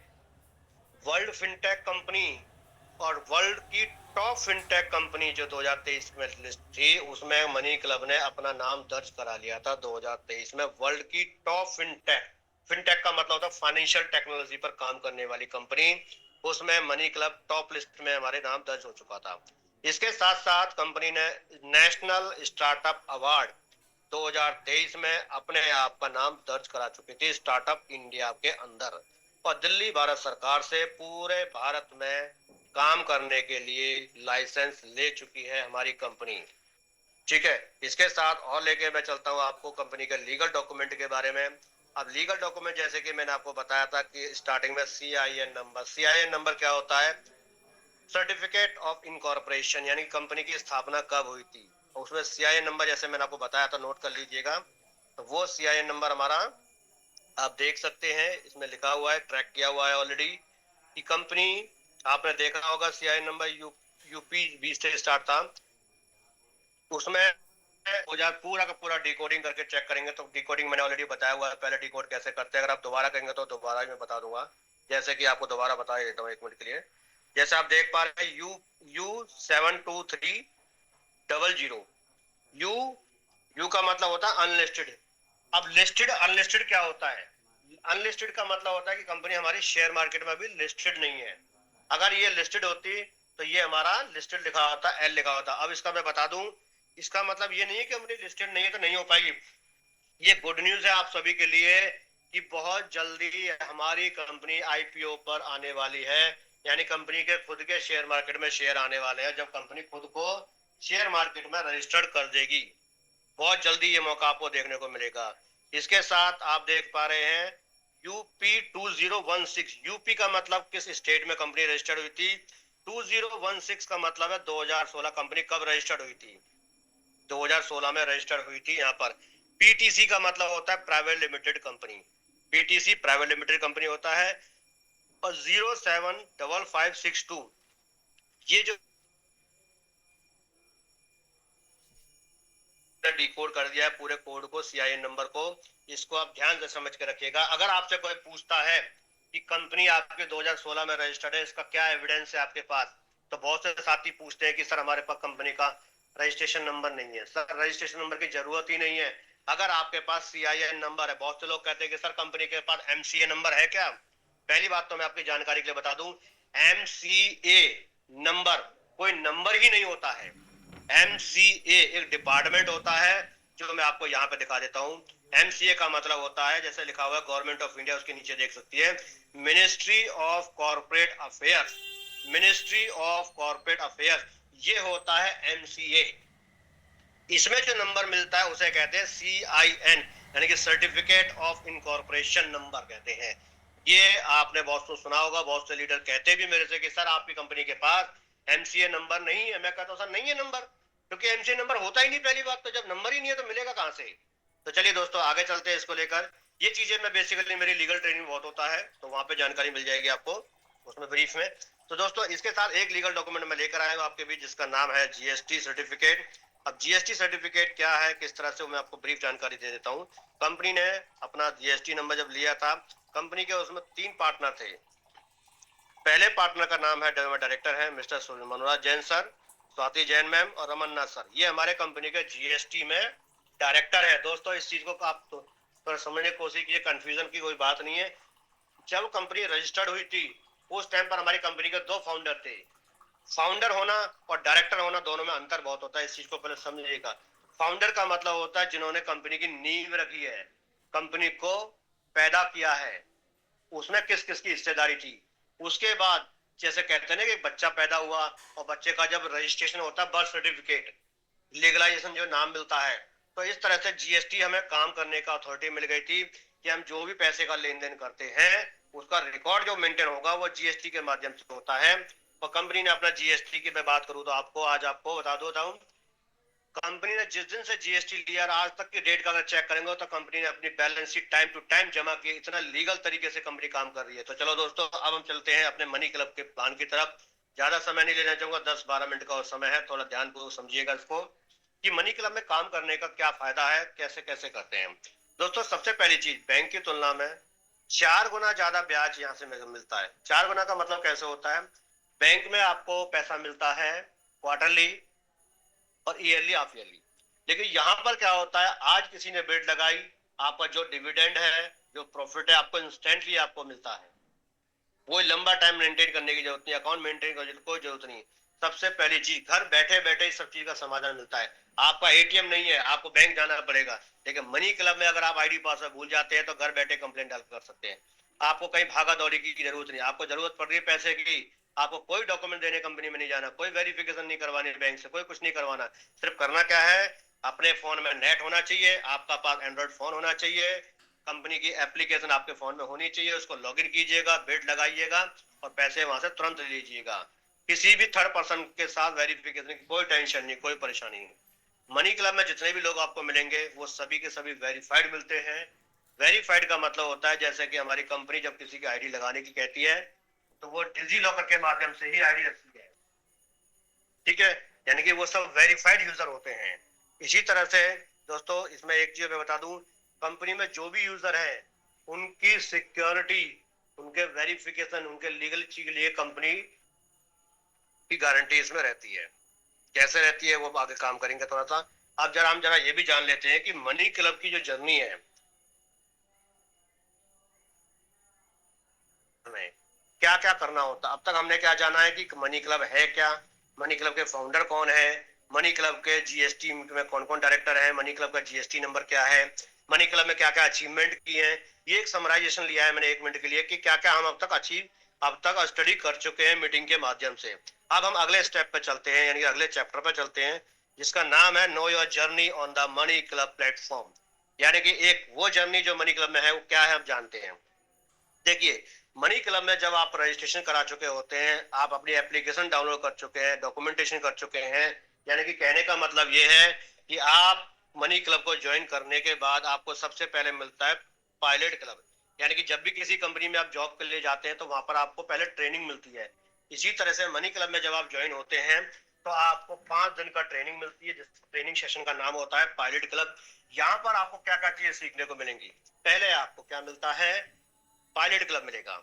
वर्ल्ड फिनटेक कंपनी और वर्ल्ड की टॉप फिनटेक कंपनी जो 2023 में लिस्ट थी उसमें मनी क्लब ने अपना नाम दर्ज करा लिया था। 2023 में वर्ल्ड की टॉप फिनटेक, फिनटेक का मतलब होता है फाइनेंशियल टेक्नोलॉजी पर काम करने वाली कंपनी, उसमें मनी क्लब टॉप लिस्ट में हमारे नाम दर्ज हो चुका था। इसके साथ साथ कंपनी ने नेशनल स्टार्टअप अवार्ड 2023 में अपने आप का नाम दर्ज करा चुकी थी स्टार्टअप इंडिया के अंदर, और दिल्ली भारत सरकार से पूरे भारत में काम करने के लिए लाइसेंस ले चुकी है हमारी कंपनी। ठीक है, इसके साथ और लेके मैं चलता हूँ आपको कंपनी के लीगल डॉक्यूमेंट के बारे में। अब लीगल डॉक्यूमेंट जैसे कि मैंने आपको बताया था कि स्टार्टिंग में सीआईएन नंबर, सीआईएन नंबर क्या होता है, सर्टिफिकेट ऑफ इनकॉर्पोरेशन, यानी कंपनी की स्थापना कब हुई थी, उसमें सीआईएन नंबर जैसे मैंने आपको बताया था, नोट कर लीजिएगा। तो वो सीआईएन नंबर हमारा आप देख सकते हैं, इसमें लिखा हुआ है, ट्रैक किया हुआ है ऑलरेडी कि कंपनी, आपने देखा होगा सीआईएन नंबर यूपी 20 से स्टार्ट था, उसमें हो जाए पूरा का पूरा डिकोडिंग करके चेक करेंगे तो डिकोडिंग मैंने ऑलरेडी बताया हुआ है, पहले डिकोड कैसे करते हैं, अगर आप दोबारा करेंगे तो दोबारा ही मैं बता दूंगा, जैसे कि आपको दोबारा बता देता हूँ 1 मिनट के लिए। जैसे आप देख पा रहे हैं U7230, यू यू का मतलब होता है अनलिस्टेड। अब लिस्टेड अनलिस्टेड क्या होता है, अनलिस्टेड का मतलब होता है कि कंपनी हमारी शेयर मार्केट में अभी लिस्टेड नहीं है। अगर ये लिस्टेड होती तो ये हमारा लिस्टेड लिखा होता, एल लिखा होता। अब इसका मैं बता दूं, इसका मतलब ये नहीं है कि कंपनी लिस्टेड नहीं है तो नहीं हो पाएगी। ये गुड न्यूज है आप सभी के लिए कि बहुत जल्दी हमारी कंपनी आईपीओ पर आने वाली है, यानी कंपनी के खुद के शेयर मार्केट में शेयर आने वाले हैं जब कंपनी खुद को शेयर मार्केट में रजिस्टर्ड कर देगी। बहुत जल्दी ये मौका आपको देखने को मिलेगा। इसके साथ आप देख पा रहे हैं यूपी 2016, यूपी का मतलब किस स्टेट में कंपनी रजिस्टर्ड हुई थी, 2016 का मतलब है 2016 कंपनी कब रजिस्टर्ड हुई थी, 2016 में रजिस्टर्ड हुई थी यहाँ पर। पीटीसी का मतलब होता है private limited company, PTC private limited company होता है। और 075562 ये जो डिकोड कर दिया है पूरे कोड को, सीआईएन नंबर को, इसको आप ध्यान से समझ के रखिएगा। अगर आपसे कोई पूछता है कि कंपनी आपके 2016 में रजिस्टर्ड है, इसका क्या एविडेंस है आपके पास, तो बहुत से साथी पूछते हैं कि सर हमारे पास कंपनी का रजिस्ट्रेशन नंबर नहीं है। सर रजिस्ट्रेशन नंबर की जरूरत ही नहीं है, अगर आपके पास सीआईएन नंबर है। बहुत से लोग कहते हैं कि सर कंपनी के पास एमसीए नंबर है क्या। पहली बात तो मैं आपकी जानकारी के लिए बता दूं, एमसीए नंबर कोई नंबर ही नहीं होता है। एमसीए एक डिपार्टमेंट होता है जो मैं आपको यहाँ पे दिखा देता हूँ। एमसीए का मतलब होता है, जैसे लिखा हुआ है गवर्नमेंट ऑफ इंडिया, उसके नीचे देख सकती है ministry of corporate affairs, ministry of corporate affairs, ये होता है एमसीए। इसमें जो नंबर मिलता है उसे कहते हैं सीआईएन, यानी कि सर्टिफिकेट ऑफ इनकॉर्पोरेशन नंबर कहते हैं। ये आपने बहुत तो सुना होगा, बहुत से लीडर कहते भी मेरे से कि सर आपकी कंपनी के पास एमसीए नंबर नहीं है। मैं कहता हूँ सर नहीं है नंबर, क्योंकि एमसीए नंबर होता ही नहीं। पहली बात तो जब नंबर ही नहीं है तो मिलेगा कहां से। तो चलिए दोस्तों आगे चलते हैं इसको लेकर। ये चीजें मैं बेसिकली मेरी लीगल ट्रेनिंग बहुत होता है, तो वहां पे जानकारी मिल जाएगी आपको उसमें ब्रीफ में। तो दोस्तों इसके साथ एक लीगल डॉक्यूमेंट मैं लेकर आया हूँ आपके बीच, जिसका नाम है जीएसटी सर्टिफिकेट। अब जीएसटी सर्टिफिकेट क्या है, किस तरह से, मैं आपको ब्रीफ जानकारी दे देता हूँ। कंपनी ने अपना जीएसटी नंबर जब लिया था, कंपनी के उसमें 3 पार्टनर थे। पहले पार्टनर का नाम है, डायरेक्टर है mister Manoraj Jain sir, Swati Jain ma'am और रमन्ना सर। ये हमारे कंपनी के जीएसटी में डायरेक्टर है। दोस्तों इस चीज को आप तो समझने की कोशिश कीजिए, कंफ्यूजन की कोई बात नहीं है। जब कंपनी रजिस्टर्ड हुई थी उस टाइम पर हमारी कंपनी के 2 फाउंडर थे। फाउंडर होना और डायरेक्टर होना दोनों में अंतर बहुत होता है, इस चीज को पहले समझिएगा। फाउंडर का मतलब होता है जिन्होंने कंपनी की नींव रखी है, कंपनी को पैदा किया है, उसमें किस किस की हिस्सेदारी थी। उसके बाद जैसे कहते हैं ना कि बच्चा पैदा हुआ और बच्चे का जब रजिस्ट्रेशन होता है, बर्थ सर्टिफिकेट, लीगलाइजेशन जो नाम मिलता है, तो इस तरह से जीएसटी हमें काम करने का अथॉरिटी मिल गई थी कि हम जो भी पैसे का लेन देन करते हैं उसका रिकॉर्ड जो मेंटेन होगा वो जीएसटी के माध्यम से होता है। और कंपनी ने अपना जीएसटी की मैं बात करूं तो आपको आज आपको बता देता हूं, कंपनी ने जिस दिन से जीएसटी लिया आज तक की डेट का अगर चेक करेंगे तो कंपनी ने अपनी balance sheet time to time जमा की। इतना लीगल तरीके से कंपनी काम कर रही है। तो चलो दोस्तों अब हम चलते हैं अपने मनी क्लब के प्लान की तरफ। ज्यादा समय नहीं लेना चाहूंगा, 10-12 मिनट का और समय है, थोड़ा ध्यानपूर्वक समझिएगा इसको कि मनी क्लब में काम करने का क्या फायदा है, कैसे कैसे करते हैं। दोस्तों सबसे पहली चीज, बैंक की तुलना में 4 गुना ज्यादा ब्याज यहाँ से मिलता है। 4 गुना का मतलब कैसे होता है, बैंक में आपको पैसा मिलता है क्वार्टरली और ईयरली, हाफ ईयरली। लेकिन यहाँ पर क्या होता है, आज किसी ने बेट लगाई, आपका जो डिविडेंड है, जो प्रॉफिट है, आपको इंस्टेंटली आपको मिलता है। वो लंबा टाइम मेंटेन करने की जरूरत नहीं, अकाउंट मेंटेन करने की कोई जरूरत नहीं। सबसे पहली चीज, घर बैठे बैठे इस सब चीज का समाधान मिलता है। आपका एटीएम नहीं है, आपको बैंक जाना पड़ेगा, लेकिन मनी क्लब में अगर आप आईडी पासवर्ड भूल जाते हैं तो घर बैठे कंप्लेंट डाल कर सकते हैं। आपको कहीं भागा दौड़ी की जरूरत नहीं, आपको जरूरत पड़ रही है पैसे की, आपको कोई डॉक्यूमेंट देने कंपनी में नहीं जाना, कोई वेरिफिकेशन नहीं करवानी बैंक से, कोई कुछ नहीं करवाना। सिर्फ करना क्या है, अपने फोन में नेट होना चाहिए, आपका पास एंड्रॉइड फोन होना चाहिए, कंपनी की एप्लीकेशन आपके फोन में होनी चाहिए, उसको लॉगिन कीजिएगा, बेट लगाइएगा और पैसे वहां से तुरंत लीजिएगा। किसी भी थर्ड पर्सन के साथ वेरिफिकेशन की कोई टेंशन नहीं, कोई परेशानी नहीं। मनी क्लब में जितने भी लोग आपको मिलेंगे वो सभी के सभी वेरीफाइड मिलते हैं। वेरीफाइड का मतलब होता है जैसे कि हमारी कंपनी जब किसी की आईडी लगाने की कहती है तो वो डिजी लॉकर के माध्यम से ही आईडी रखती है, ठीक है, यानी कि वो सब वेरीफाइड यूजर होते हैं। इसी तरह से दोस्तों इसमें एक चीज मैं बता दूं, कंपनी में जो भी यूजर है उनकी सिक्योरिटी, उनके वेरिफिकेशन, उनके लीगल के लिए कंपनी की गारंटी इसमें रहती है। कैसे रहती है वो आगे काम करेंगे थोड़ा सा। अब हम जरा ये भी जान लेते हैं कि मनी क्लब की जो जर्नी है, हमें क्या क्या करना होता है। अब तक हमने क्या जाना है कि मनी क्लब है क्या, मनी क्लब के फाउंडर कौन है, मनी क्लब के जीएसटी में कौन कौन डायरेक्टर है, मनी क्लब का जीएसटी नंबर क्या है, मनी क्लब में क्या क्या अचीवमेंट किए हैं। ये एक समराइजेशन लिया है मैंने 1 मिनट के लिए कि क्या क्या हम अब तक स्टडी कर चुके हैं मीटिंग के माध्यम से। अब हम अगले स्टेप पे चलते हैं, यानी अगले चैप्टर पे चलते हैं, जिसका नाम है know your journey on the money club platform. यानी कि एक वो जर्नी जो मनी क्लब में है वो क्या है, हम जानते हैं। देखिए, मनी क्लब में जब आप रजिस्ट्रेशन करा चुके होते हैं, आप अपनी एप्लीकेशन डाउनलोड कर चुके हैं, डॉक्यूमेंटेशन कर चुके हैं, यानी कि कहने का मतलब ये है कि आप मनी क्लब को ज्वाइन करने के बाद आपको सबसे पहले मिलता है पायलट क्लब। यानी कि जब भी किसी कंपनी में आप जॉब के लिए जाते हैं तो वहां पर आपको पहले ट्रेनिंग मिलती है। इसी तरह से मनी क्लब में जब आप ज्वाइन होते हैं तो आपको 5 दिन का ट्रेनिंग मिलती है, जिस ट्रेनिंग सेशन का नाम होता है पायलट क्लब। यहाँ पर आपको क्या क्या चीजें सीखने को मिलेंगी। पहले आपको क्या मिलता है, पायलट क्लब मिलेगा।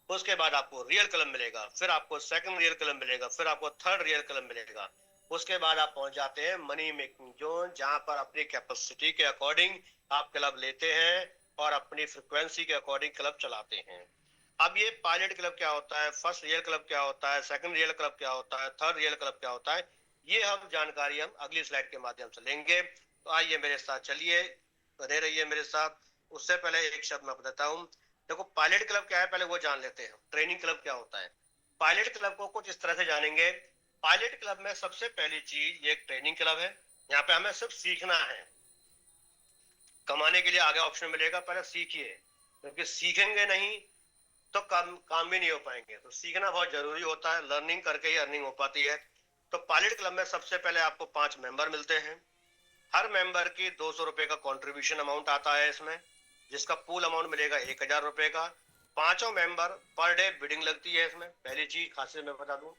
उसके बाद आपको रियल क्लब मिलेगा, फिर आपको सेकंड रियल क्लब मिलेगा, फिर आपको थर्ड रियल क्लब मिलेगा। उसके बाद आप पहुंच जाते हैं मनी मेकिंग जोन, जहां पर अपनी कैपेसिटी के अकॉर्डिंग आप क्लब लेते हैं और अपनी फ्रिक्वेंसी के अकॉर्डिंग क्लब चलाते हैं। अब ये पायलट क्लब क्या होता है, फर्स्ट रियल क्लब क्या होता है, सेकंड रियल क्लब क्या होता है, थर्ड रियल क्लब क्या होता है, ये हम जानकारी हम अगली स्लाइड के माध्यम से लेंगे। तो आइए मेरे साथ चलिए, बने रहिए मेरे साथ। उससे पहले एक शब्द मैं बताता हूँ। देखो पायलट क्लब क्या है पहले वो जान लेते हैं, ट्रेनिंग क्लब क्या होता है। पायलट क्लब को कुछ इस तरह से जानेंगे। पायलट क्लब में सबसे पहली चीज ये एक ट्रेनिंग क्लब है, यहाँ पे हमें सिर्फ सीखना है। कमाने के लिए आगे ऑप्शन मिलेगा, पहले सीखिए, क्योंकि सीखेंगे नहीं तो काम भी नहीं हो पाएंगे। तो सीखना बहुत जरूरी होता है, लर्निंग करके ही अर्निंग हो पाती है। तो पायलट क्लब में सबसे पहले आपको 5 मेंबर मिलते हैं। हर मेंबर की 200 रुपए का कंट्रीब्यूशन अमाउंट आता है इसमें। जिसका पूल अमाउंट मिलेगा 1000 रुपए का। पांचों मेंबर पर डे बिडिंग लगती है इसमें। पहली चीज खासियत मैं बता दूं,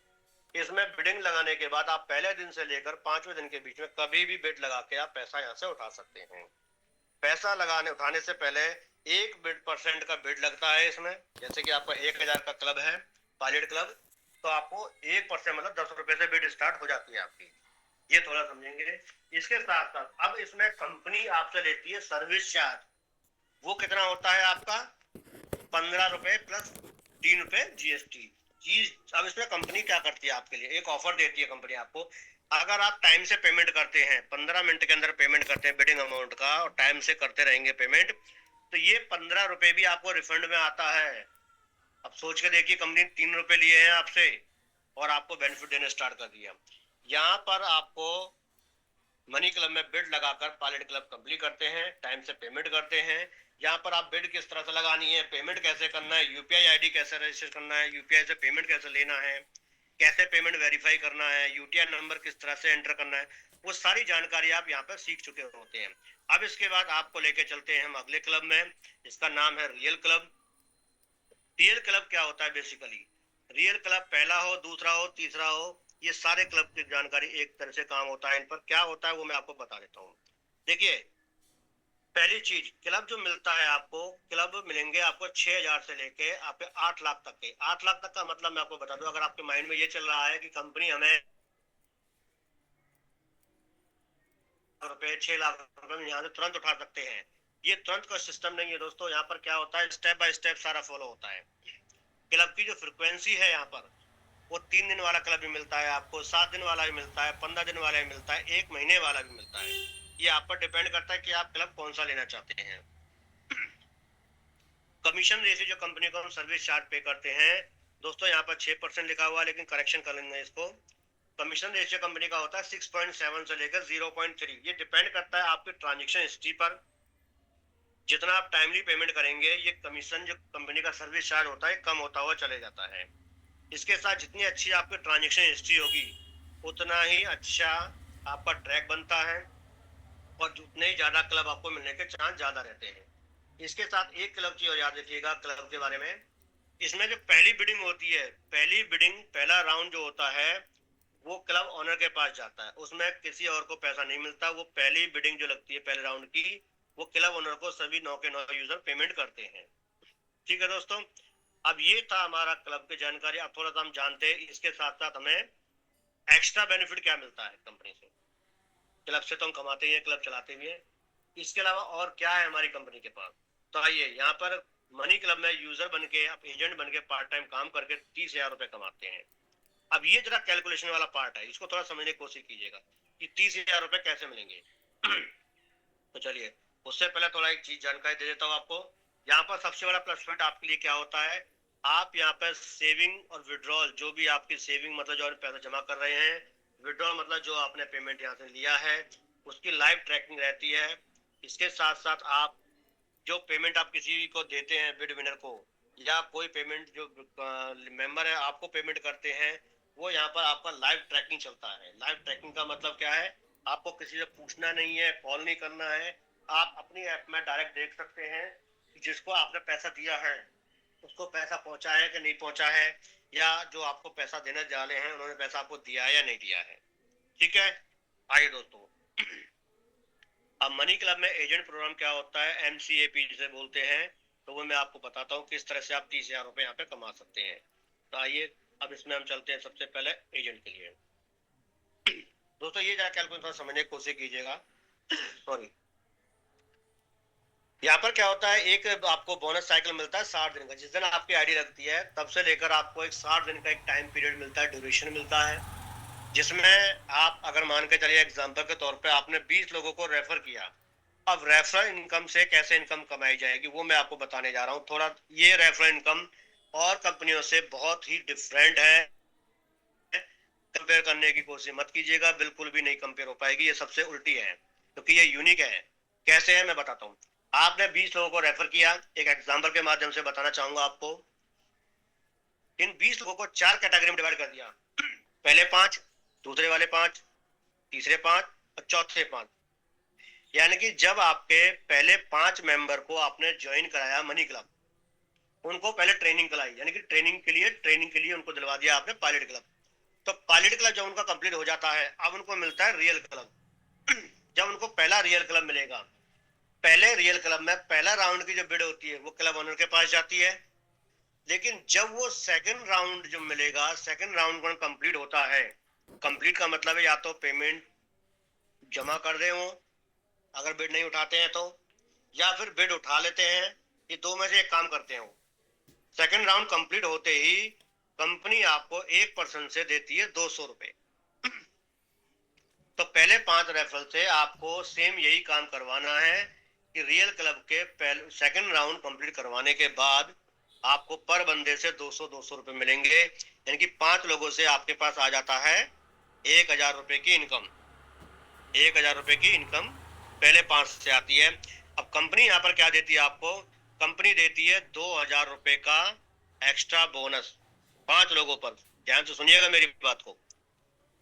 इसमें बिडिंग लगाने के बाद आप पहले दिन से लेकर 5वें दिन के बीच में कभी भी बिड लगा के आप पैसा यहाँ से उठा सकते हैं। पैसा लगाने उठाने से पहले 1% का बिड लगता है इसमें। जैसे कि आपका 1000 का क्लब है, पायलट क्लब, तो आपको 1% मतलब 10 रुपए से बिड स्टार्ट हो जाती है आपकी। ये थोड़ा समझेंगे। इसके साथ साथ अब इसमें कंपनी आपसे लेती है सर्विस चार्ज। वो कितना होता है आपका? 15 रुपए प्लस 3 रुपए जीएसटी। चीज अब इसमें कंपनी क्या करती है आपके लिए, एक ऑफर देती है कंपनी आपको। अगर आप टाइम से पेमेंट करते हैं, 15 मिनट के अंदर पेमेंट करते हैं बिडिंग अमाउंट का, और टाइम से करते रहेंगे पेमेंट, तो ये 15 रुपए भी आपको रिफंड में आता है। अब सोच के देखिए, कंपनी 3 रुपए लिए हैं आपसे और आपको बेनिफिट देना स्टार्ट कर दिया। यहाँ पर आपको मनी क्लब में बिड लगाकर पायलट क्लब कंप्लीट करते हैं, टाइम से पेमेंट करते हैं। यहाँ पर आप बिड किस तरह से लगानी है, पेमेंट कैसे करना है, यूपीआई आईडी कैसे रजिस्टर करना है, यूपीआई से पेमेंट कैसे लेना है, कैसे पेमेंट वेरीफाई करना है, यूटीआई नंबर किस तरह से एंटर करना है, वो सारी जानकारी आप यहाँ पर सीख चुके होते हैं। अब इसके बाद आपको लेके चलते हैं हम अगले क्लब में, जिसका नाम है रियल क्लब। रियल क्लब क्या होता है? बेसिकली रियल क्लब पहला हो, दूसरा हो, तीसरा हो, ये सारे क्लब की जानकारी एक तरह से काम होता है। इन पर क्या होता है वो मैं आपको बता देता हूँ। देखिए, पहली चीज, क्लब जो मिलता है आपको, क्लब मिलेंगे आपको 6000 से लेके आपके 8 लाख तक के। 8 लाख तक का मतलब मैं आपको बता दूं, अगर आपके माइंड में ये चल रहा है कि कंपनी हमें रुपए 6 लाख रुपए यहाँ से तुरंत उठा सकते हैं, ये तुरंत का सिस्टम नहीं है दोस्तों। यहाँ पर क्या होता है, स्टेप बाय स्टेप सारा फॉलो होता है। क्लब की जो फ्रिक्वेंसी है यहाँ पर, वो 3 दिन वाला क्लब भी मिलता है आपको, 7 दिन वाला भी मिलता है, 15 दिन वाला भी मिलता है, 1 महीने वाला भी मिलता है। ये आप पर डिपेंड करता है कि आप क्लब कौन सा लेना चाहते हैं। कमीशन रेशियो जो कंपनी को हम सर्विस चार्ज पे करते हैं दोस्तों, यहाँ पर 6% लिखा हुआ है, लेकिन करेक्शन कर लेंगे इसको। कमीशन रेशियो कंपनी का होता है 6.7 से लेकर 0.3। ये डिपेंड करता है आपके ट्रांजेक्शन हिस्ट्री पर। जितना आप टाइमली पेमेंट करेंगे, ये कमीशन जो कंपनी का सर्विस चार्ज होता है कम होता हुआ चले जाता है। इसके साथ जितनी अच्छी आपकी ट्रांजेक्शन हिस्ट्री होगी, उतना ही अच्छा आपका ट्रैक बनता है और उतने ही ज्यादा क्लब आपको मिलने के चांस ज्यादा रहते हैं। इसके साथ एक क्लब की और याद रखिएगा क्लब के बारे में, इसमें जो पहली बिडिंग होती है, पहली बिडिंग, पहला राउंड जो होता है, वो क्लब ओनर के पास जाता है। उसमें किसी और को पैसा नहीं मिलता। वो पहली बिडिंग जो लगती है पहले राउंड की, वो क्लब ओनर को सभी 9 के 9 यूजर पेमेंट करते हैं। ठीक है दोस्तों, अब ये था हमारा क्लब की जानकारी। अब थोड़ा सा हम जानते हैं इसके साथ साथ हमें एक्स्ट्रा बेनिफिट क्या मिलता है कंपनी से। क्लब से तो हम कमाते ही हैं, क्लब चलाते भी हैं, इसके अलावा और क्या है हमारी कंपनी के पास। तो आइए, यहाँ पर मनी क्लब में यूजर बन के, आप एजेंट बन के पार्ट टाइम काम करके 30,000 रुपए कमाते हैं। अब ये जरा कैलकुलेशन वाला पार्ट है, इसको थोड़ा समझने की कोशिश कीजिएगा कि 30,000 रुपए कैसे मिलेंगे। तो चलिए, उससे पहले थोड़ा एक चीज जानकारी दे देता हूँ आपको। यहाँ पर सबसे बड़ा प्लस पॉइंट आपके लिए क्या होता है, आप यहाँ पर सेविंग और विड्रॉल, जो भी आपकी सेविंग मतलब जो आप पैसा जमा कर रहे हैं, विड्रॉल मतलब जो आपने पेमेंट यहाँ से लिया है, उसकी लाइव ट्रैकिंग रहती है। इसके साथ साथ आप जो पेमेंट आप किसी को देते हैं बिड विनर को, या कोई पेमेंट जो मेंबर है आपको पेमेंट करते हैं, वो यहाँ पर आपका लाइव ट्रैकिंग चलता है। लाइव ट्रैकिंग का मतलब क्या है, आपको किसी से पूछना नहीं है, कॉल नहीं करना है, आप अपनी ऐप में डायरेक्ट देख सकते हैं कि जिसको आपने पैसा दिया है उसको पैसा पहुंचा है कि नहीं पहुंचा है, या जो आपको पैसा देने जा रहे हैं उन्होंने पैसा आपको दिया है या नहीं दिया है। ठीक है, आइए दोस्तों, अब मनी क्लब में एजेंट प्रोग्राम क्या होता है, एमसीएपी जिसे बोलते हैं, तो वो मैं आपको बताता हूँ किस तरह से आप 30,000 रुपए यहाँ पे कमा सकते हैं। तो आइए, अब इसमें हम चलते हैं सबसे पहले एजेंट के लिए। दोस्तों, ये जरा कैलकुलेशन समझने की कोशिश कीजिएगा। सॉरी, यहाँ पर क्या होता है, एक आपको बोनस साइकिल मिलता है 60 दिन का। जिस दिन आपकी आईडी लगती है तब से लेकर आपको एक 60 दिन का एक टाइम पीरियड मिलता है, ड्यूरेशन मिलता है, जिसमें आप अगर मान के चलिए एग्जांपल के तौर पे आपने 20 लोगों को रेफर किया। अब रेफरल इनकम से कैसे इनकम कमाई जाएगी वो मैं आपको बताने जा रहा हूँ थोड़ा। ये रेफरल इनकम और कंपनियों से बहुत ही डिफरेंट है, कंपेयर करने की कोशिश मत कीजिएगा, बिल्कुल भी नहीं कंपेयर हो पाएगी, ये सबसे उल्टी है क्योंकि ये यूनिक है। कैसे है मैं बताता हूँ। आपने 20 लोगों को रेफर किया, एक एग्जाम्पल के माध्यम से बताना चाहूंगा आपको। इन 20 लोगों को 4 कैटेगरी में डिवाइड कर दिया, पहले 5, दूसरे वाले 5, तीसरे 5 और चौथे 5। यानी कि जब आपके पहले 5 मेंबर को आपने ज्वाइन कराया मनी क्लब, उनको पहले ट्रेनिंग कराई, यानी कि ट्रेनिंग के लिए उनको दिलवा दिया आपने पायलट क्लब। तो पायलट क्लब जब उनका कंप्लीट हो जाता है, अब उनको मिलता है रियल क्लब। जब उनको पहला रियल क्लब मिलेगा, पहले रियल क्लब में पहला राउंड की जो बिड होती है वो क्लब ओनर के पास जाती है। लेकिन जब वो सेकंड राउंड जो मिलेगा, सेकंड राउंड कौन कंप्लीट होता है, कंप्लीट का मतलब है या तो पेमेंट जमा कर दे वो, अगर बिड नहीं उठाते हैं तो, या फिर बिड उठा लेते हैं। ये दो में से एक काम करते हैं वो। सेकंड राउंड कंप्लीट होते ही कंपनी आपको 1% से देती है 200 रुपए। तो पहले 5 रेफरल से आपको सेम यही काम करवाना है कि रियल क्लब के पहले सेकंड राउंड कंप्लीट करवाने के बाद आपको पर बंदे से 200 रुपए मिलेंगे, यानी कि 5 लोगों से आपके पास आ जाता है 1000 रुपए की इनकम। 1000 रुपए की इनकम पहले 5 से आती है। अब कंपनी यहाँ पर क्या देती है आपको, कंपनी देती है 2000 रुपए का एक्स्ट्रा बोनस 5 लोगों पर। ध्यान से सुनिएगा मेरी बात को।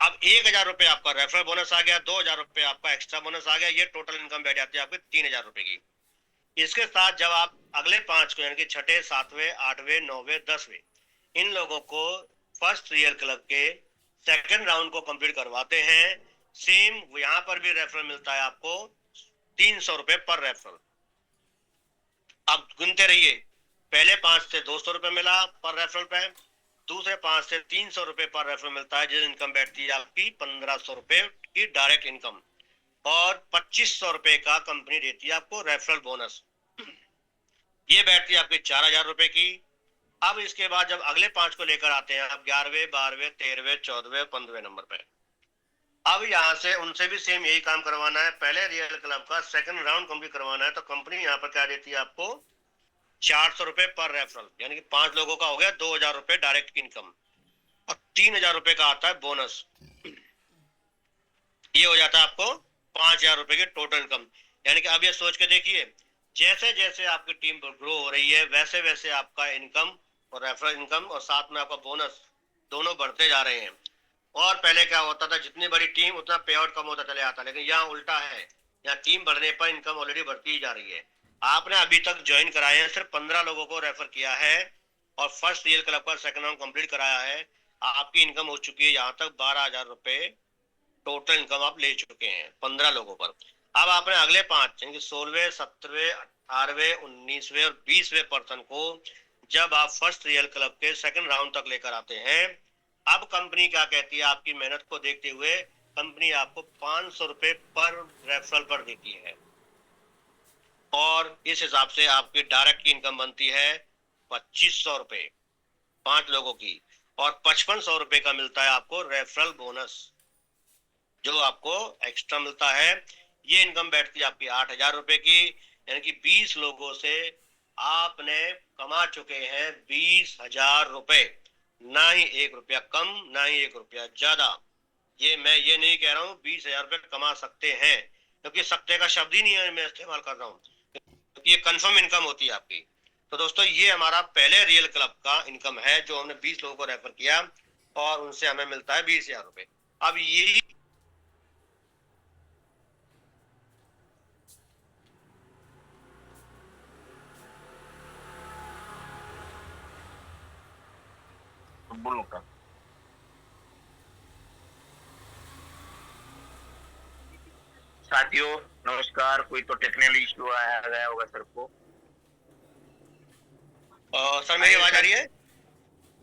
अब 1000 रुपए आपका रेफरल बोनस आ गया, 2000 रुपए आपका एक्स्ट्रा बोनस आ गया, ये टोटल इनकम बैठ जाती है आपकी 3000 रुपए की। इसके साथ जब आप अगले 5 को, यानी कि छठे, सातवें, आठवें, नौवें, 10वें, इन लोगों को फर्स्ट रियल क्लब के सेकंड राउंड को कंप्लीट करवाते हैं, सेम यहां पर भी रेफरल मिलता है आपको 300 रुपए पर रेफरल। अब गिनते रहिए, पहले 5 से 200 रुपए मिला पर रेफरल पे, दूसरे 5 से 300 रुपए पर रेफरल मिलता है, जिस इनकम बैठती है आपकी 1500 रुपए की डायरेक्ट इनकम, और 2500 रुपए का कंपनी देती है आपको रेफरल बोनस। ये बैठती है आपकी 4000 रुपए की। अब इसके बाद जब अगले 5 को लेकर आते हैं आप 11वें, 12वें, 13वें, 14वें, 15वें नंबर पे, अब यहाँ से उनसे भी सेम यही काम करवाना है। पहले रियल क्लब का सेकंड राउंड कंप्लीट करवाना है, तो कंपनी यहाँ पर क्या देती है आपको 400 रुपए पर रेफरल, यानी कि 5 लोगों का हो गया 2000 रुपए डायरेक्ट इनकम, और 3000 रुपए का आता है बोनस। ये हो जाता है आपको 5000 रुपए की टोटल इनकम। यानी कि अब ये सोच के देखिए, जैसे जैसे आपकी टीम ग्रो हो रही है, वैसे वैसे आपका इनकम और रेफरल इनकम और साथ में आपका बोनस दोनों बढ़ते जा रहे हैं। और पहले क्या होता था, जितनी बड़ी टीम उतना पे आउट कम होता चले जाता, लेकिन यहाँ उल्टा है, यहाँ टीम बढ़ने पर इनकम ऑलरेडी बढ़ती ही जा रही है। आपने अभी तक ज्वाइन कराए हैं, सिर्फ 15 लोगों को रेफर किया है और फर्स्ट रियल क्लब का सेकंड राउंड कंप्लीट कराया है, आपकी इनकम हो चुकी है यहाँ तक 12,000 रुपए टोटल इनकम आप ले चुके हैं 15 लोगों पर। अब आपने अगले 5 यानी 16वें, 17वें, 18वें, 19वें और 20वें पर्सन को जब आप फर्स्ट रियल क्लब के सेकंड राउंड तक लेकर आते हैं, अब कंपनी क्या कहती है, आपकी मेहनत को देखते हुए कंपनी आपको 500 रुपए पर रेफरल पर देती है, और इस हिसाब से आपकी डायरेक्ट की इनकम बनती है 2500 रुपए 5 लोगों की, और 5500 रुपए का मिलता है आपको रेफरल बोनस जो आपको एक्स्ट्रा मिलता है। ये इनकम बैठती है आपकी 8000 रुपए की, यानी कि 20 लोगों से आपने कमा चुके हैं 20,000 रुपए। ना ही 1 रुपया कम, ना ही 1 रुपया ज्यादा। ये मैं ये नहीं कह रहा हूँ 20,000 रुपए कमा सकते हैं, क्योंकि सकते का शब्द ही नहीं है मैं इस्तेमाल कर रहा हूँ, क्योंकि ये कंफर्म इनकम होती है आपकी। तो दोस्तों ये हमारा पहले रियल क्लब का इनकम है, जो हमने 20 लोगों को रेफर किया और उनसे हमें मिलता है 20,000 रुपए। अब यही बोलो का साथियों नमस्कार। कोई तो टेक्निकल इश्यू आया गया होगा सर को। सर मेरी आवाज आ रही है?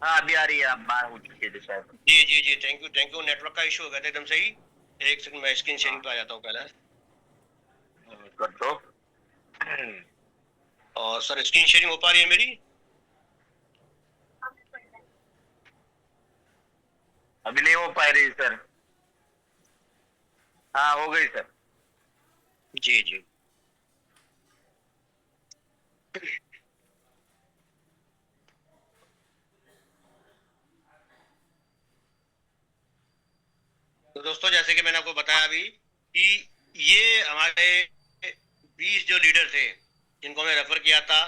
हाँ अभी आ रही है, आप बाहर हो चुके थे शायद। जी जी जी, थैंक यू, नेटवर्क का इशू हो गया था एकदम सही। एक सेकंड मैं स्क्रीन शेयरिंग पे आ जाता हूँ पहले। कर दो। और सर स्क्रीन शेयरिंग हो पा रही है मेरी? अभी नहीं हो पा रही सर। हाँ हो गई सर। जी जी। तो दोस्तों जैसे कि मैंने आपको बताया अभी कि ये हमारे 20 जो लीडर थे जिनको हमने रेफर किया था,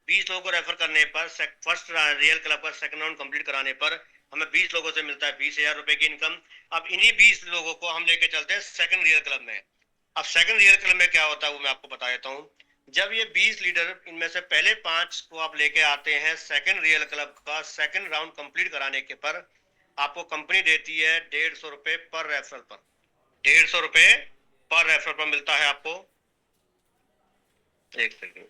20 लोगों को रेफर करने पर फर्स्ट रियल क्लब का सेकंड राउंड कंप्लीट कराने पर हमें 20 लोगों से मिलता है 20,000 रुपए की इनकम। अब इन्हीं 20 लोगों को हम लेके चलते हैं सेकंड रियल क्लब में। अब सेकंड रियल क्लब में क्या होता है वो मैं आपको बता देता हूँ। जब ये 20 लीडर इनमें से पहले 5 को आप लेके आते हैं सेकंड रियल क्लब का सेकंड राउंड कंप्लीट कराने के पर आपको कंपनी देती है 150 रुपए पर रेफरल पर। 150 रुपए पर रेफरल पर मिलता है आपको। एक सेकंड,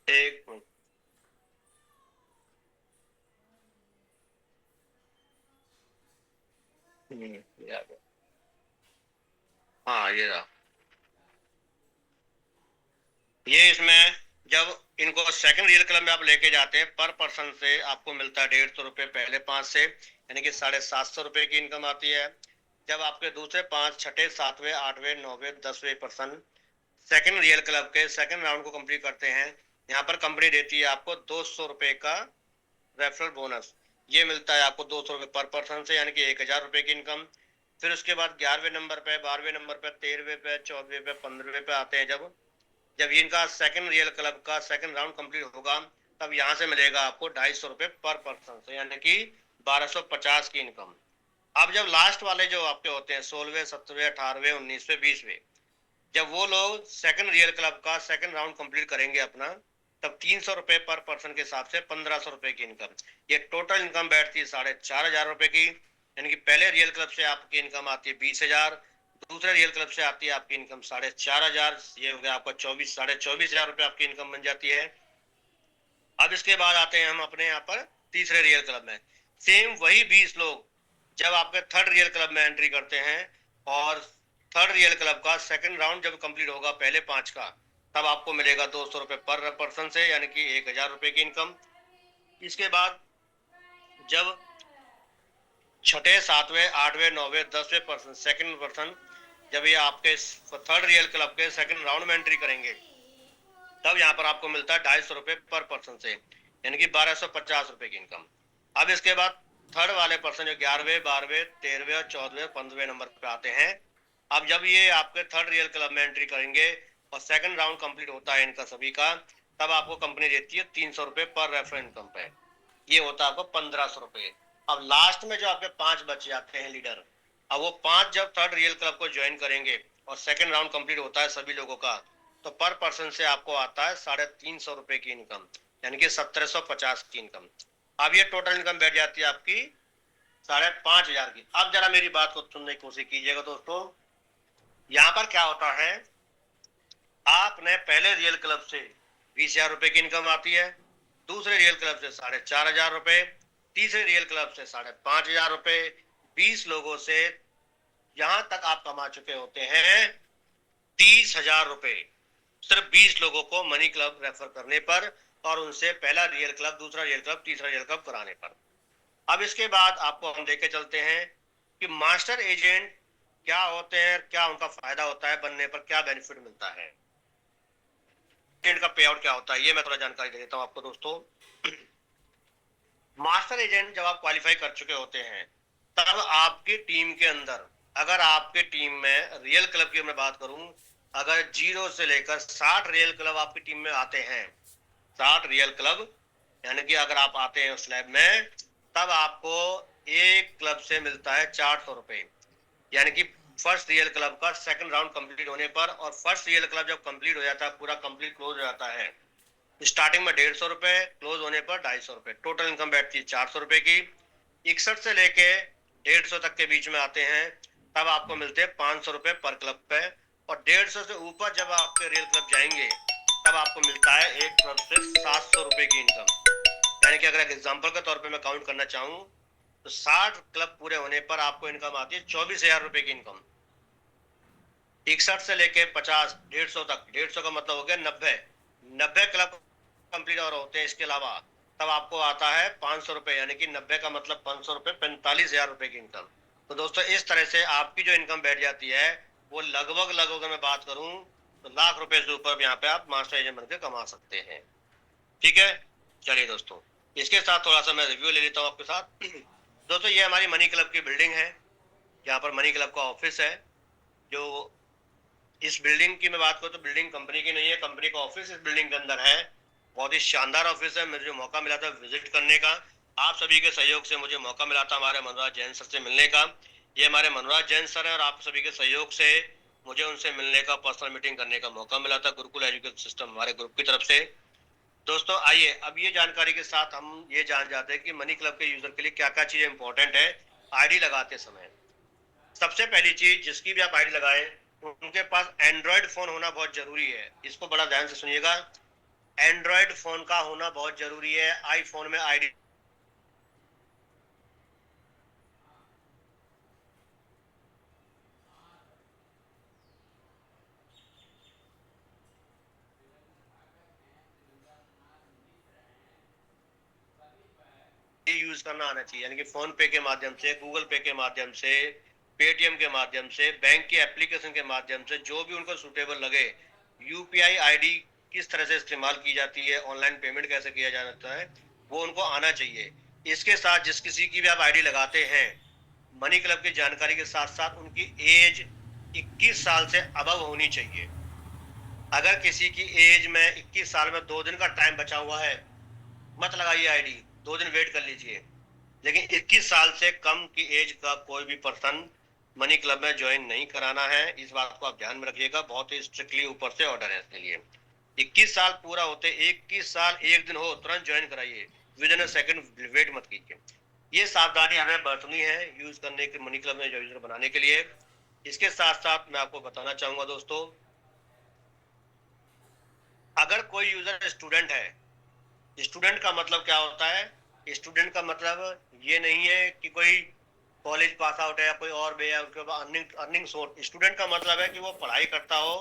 एक मिनट। ये आ गया। हाँ ये रहा। ये इसमें जब इनको सेकंड रियल क्लब में आप लेके जाते हैं पर पर्सन से आपको मिलता है 150 रुपए पहले 5 से, यानी कि 750 रुपए की इनकम आती है। जब आपके दूसरे 5 छठे 7वें 8वें 9वें 10वें पर्सन सेकंड रियल क्लब के सेकंड राउंड को कंप्लीट करते हैं, यहाँ पर कंपनी देती है आपको 200 रुपए का रेफरल बोनस। ये मिलता है आपको 200 रुपए पर पर्सन से, यानी कि 1000 रुपए की इनकम। फिर उसके बाद 11वें नंबर पे 12वें नंबर पे 13वें पे 14वें पे 15वें पे आते हैं। जब जब इनका सेकंड रियल क्लब का सेकंड राउंड कंप्लीट होगा तब यहाँ से मिलेगा आपको 250 रुपए पर पर्सन से, यानी कि 1250 की इनकम। अब जब लास्ट वाले जो आपके होते हैं 16वें 17वें 18वें 19वें 20वें, जब वो लोग सेकंड रियल क्लब का सेकंड राउंड कंप्लीट करेंगे अपना, तब 300 रुपए पर पर्सन के हिसाब से 1500 रुपए की इनकम। ये टोटल इनकम बैठती है 4500 रुपए की, यानी कि पहले रियल क्लब से आपकी इनकम आती है 20,000, दूसरे रियल क्लब से आती है आपकी इनकम 4500, ये हो गया आपका 24,000 रुपए आपकी इनकम बन जाती है। अब इसके बाद आते हैं हम अपने यहाँ पर तीसरे रियल क्लब में। सेम वही 20 लोग जब आपके थर्ड रियल क्लब में एंट्री करते हैं और थर्ड रियल क्लब का सेकंड राउंड जब कंप्लीट होगा पहले 5 का, तब आपको मिलेगा 200 रुपए पर पर्सन से, यानी कि 1000 रुपए की इनकम। इसके बाद जब छठे 7वें 8वें 9वें 10वें पर्सन सेकंड पर्सन जब ये आपके थर्ड रियल क्लब के सेकंड राउंड में एंट्री करेंगे, तब यहाँ पर आपको मिलता है 250 रुपए पर पर्सन से, यानी कि 1250 रुपए की इनकम। अब इसके बाद थर्ड वाले पर्सन जो 11वें 12वें 13वें और 14वें 15वें नंबर पे आते हैं, अब जब ये आपके थर्ड रियल क्लब में एंट्री करेंगे और सेकंड राउंड कंप्लीट होता है इनका सभी का, तब आपको कंपनी देती है 300 रुपए पर रेफरल इनकम पे। ये होता है आपको 1500 रुपए। अब लास्ट में जो आपके 5 बचे जाते हैं लीडर, अब वो 5 जब थर्ड रियल क्लब को ज्वाइन करेंगे और सेकंड राउंड कंप्लीट होता है सभी लोगों का, तो पर पर्सन से आपको आता है 350 रुपए की इनकम, यानी कि 1750 की इनकम। अब ये टोटल इनकम बैठ जाती है आपकी 5500 की। अब जरा मेरी बात को सुनने की कोशिश कीजिएगा दोस्तों। यहाँ पर क्या होता है, आपने पहले रियल क्लब से 20,000 रुपए की इनकम आती है, दूसरे रियल क्लब से 4500 रुपए, तीसरे रियल क्लब से 5500 रुपए। 20 लोगों से यहां तक आप कमा चुके होते हैं 30,000 रुपए, सिर्फ 20 लोगों को मनी क्लब रेफर करने पर और उनसे पहला रियल क्लब दूसरा रियल क्लब तीसरा रियल क्लब कराने पर। अब इसके बाद आपको हम देखे चलते हैं कि मास्टर एजेंट क्या होते हैं, क्या उनका फायदा होता है, बनने पर क्या बेनिफिट मिलता है, एजेंट का पे आउट क्या होता है, ये मैं थोड़ा जानकारी दे देता हूं आपको दोस्तों। मास्टर एजेंट जब आप क्वालिफाई कर चुके होते हैं, तब आपकी टीम के अंदर, अगर आपके टीम में रियल क्लब की मैं बात करूं, अगर 0 से लेकर 60 रियल क्लब आपकी टीम में आते हैं, 60 रियल क्लब, यानी कि अगर आप आते हैं उस लैब में, तब आपको एक क्लब से मिलता है 400 रुपए, यानी कि फर्स्ट रियल क्लब का सेकंड राउंड कंप्लीट होने पर। और फर्स्ट रियल क्लब जब कंप्लीट हो जाता है, पूरा कंप्लीट क्लोज हो जाता है, स्टार्टिंग में 150 रुपए, क्लोज होने पर 250 रुपए, टोटल इनकम बैठती है 400 रुपए की। 61 से लेके 150 तक के बीच में आते हैं, तब आपको मिलते हैं 500 रुपए पर क्लब पे। और 150 से ऊपर जब आपके रियल क्लब जाएंगे, तब आपको मिलता है एक क्लब से 700 रुपए की इनकम। यानी कि अगर एक एग्जाम्पल के तौर पे मैं काउंट करना चाहूँ, तो 60 क्लब पूरे होने पर आपको इनकम आती है 24,000 रुपए की इनकम। 61 से लेके 50 150 तक, 150 का मतलब हो गया 90 क्लब कंप्लीट और होते हैं इसके अलावा, तब आपको आता है 500 रुपए, यानी कि 90 का मतलब 500 रुपए 45,000 रुपए की इनकम। तो दोस्तों इस तरह से आपकी जो इनकम बैठ जाती है वो लगभग अगर मैं बात करूं तो लाख रुपए से ऊपर यहाँ पे आप मास्टर एजेंट बनकर कमा सकते हैं। ठीक है, चलिए दोस्तों, इसके साथ थोड़ा सा मैं रिव्यू ले लेता हूँ आपके साथ। दोस्तों ये हमारी मनी क्लब की बिल्डिंग है, यहाँ पर मनी क्लब का ऑफिस है। जो इस बिल्डिंग की मैं बात करूँ तो बिल्डिंग कंपनी की नहीं है, कंपनी का ऑफिस इस बिल्डिंग के अंदर है। बहुत ही शानदार ऑफिस है। मुझे मौका मिला था विजिट करने का, आप सभी के सहयोग से मुझे मौका मिला था हमारे मनोराज जैन सर से मिलने का। ये हमारे मनोराज जैन सर है और आप सभी के सहयोग से मुझे उनसे मिलने का, पर्सनल मीटिंग करने का मौका मिला था गुरुकुल एजुकेशन सिस्टम हमारे ग्रुप की तरफ से। दोस्तों आइए अब ये जानकारी के साथ हम ये जान जाते हैं कि मनी क्लब के यूजर के लिए क्या क्या चीजें इंपॉर्टेंट है आईडी लगाते समय। सबसे पहली चीज, जिसकी भी आप आईडी लगाएं उनके पास एंड्रॉयड फोन होना बहुत जरूरी है। इसको बड़ा ध्यान से सुनिएगा, एंड्रॉयड फोन का होना बहुत जरूरी है। आईफोन में आईडी यूज करना आना चाहिए, यानी कि फोन पे के माध्यम से, गूगल पे के माध्यम से, पेटीएम के माध्यम से, बैंक के एप्लीकेशन के माध्यम से, जो भी उनको सुटेबल लगे। यूपीआई आईडी किस तरह से इस्तेमाल की जाती है, ऑनलाइन पेमेंट कैसे किया जाता है, वो उनको आना चाहिए। इसके साथ जिस किसी की भी आप आईडी लगाते हैं, मनी क्लब की जानकारी के साथ साथ उनकी एज 21 साल से अबव होनी चाहिए। अगर किसी की एज में 21 साल में 2 दिन का टाइम बचा हुआ है, मत लगाइए आईडी, 2 दिन वेट कर लीजिए। लेकिन 21 साल से कम की एज का कोई भी पर्सन मनी क्लब में ज्वाइन नहीं कराना है। इस बात को आप ध्यान में रखिएगा, बहुत ही स्ट्रिक्टली ऊपर से ऑर्डर है इसके लिए। 21 साल पूरा होते, 21 साल 1 दिन हो तुरंत ज्वाइन कराइए, within a second wait मत कीजिए। ये सावधानी हमें बरतनी है यूज करने के, मनी क्लब में यूजर बनाने के लिए। इसके साथ साथ मैं आपको बताना चाहूंगा दोस्तों, अगर कोई यूजर स्टूडेंट है, स्टूडेंट का मतलब क्या होता है, स्टूडेंट का मतलब ये नहीं है कि कोई कॉलेज पास आउट है या कोई और भी है, उसके पास अर्निंग अर्निंग सोर्स। स्टूडेंट का मतलब है कि वो पढ़ाई करता हो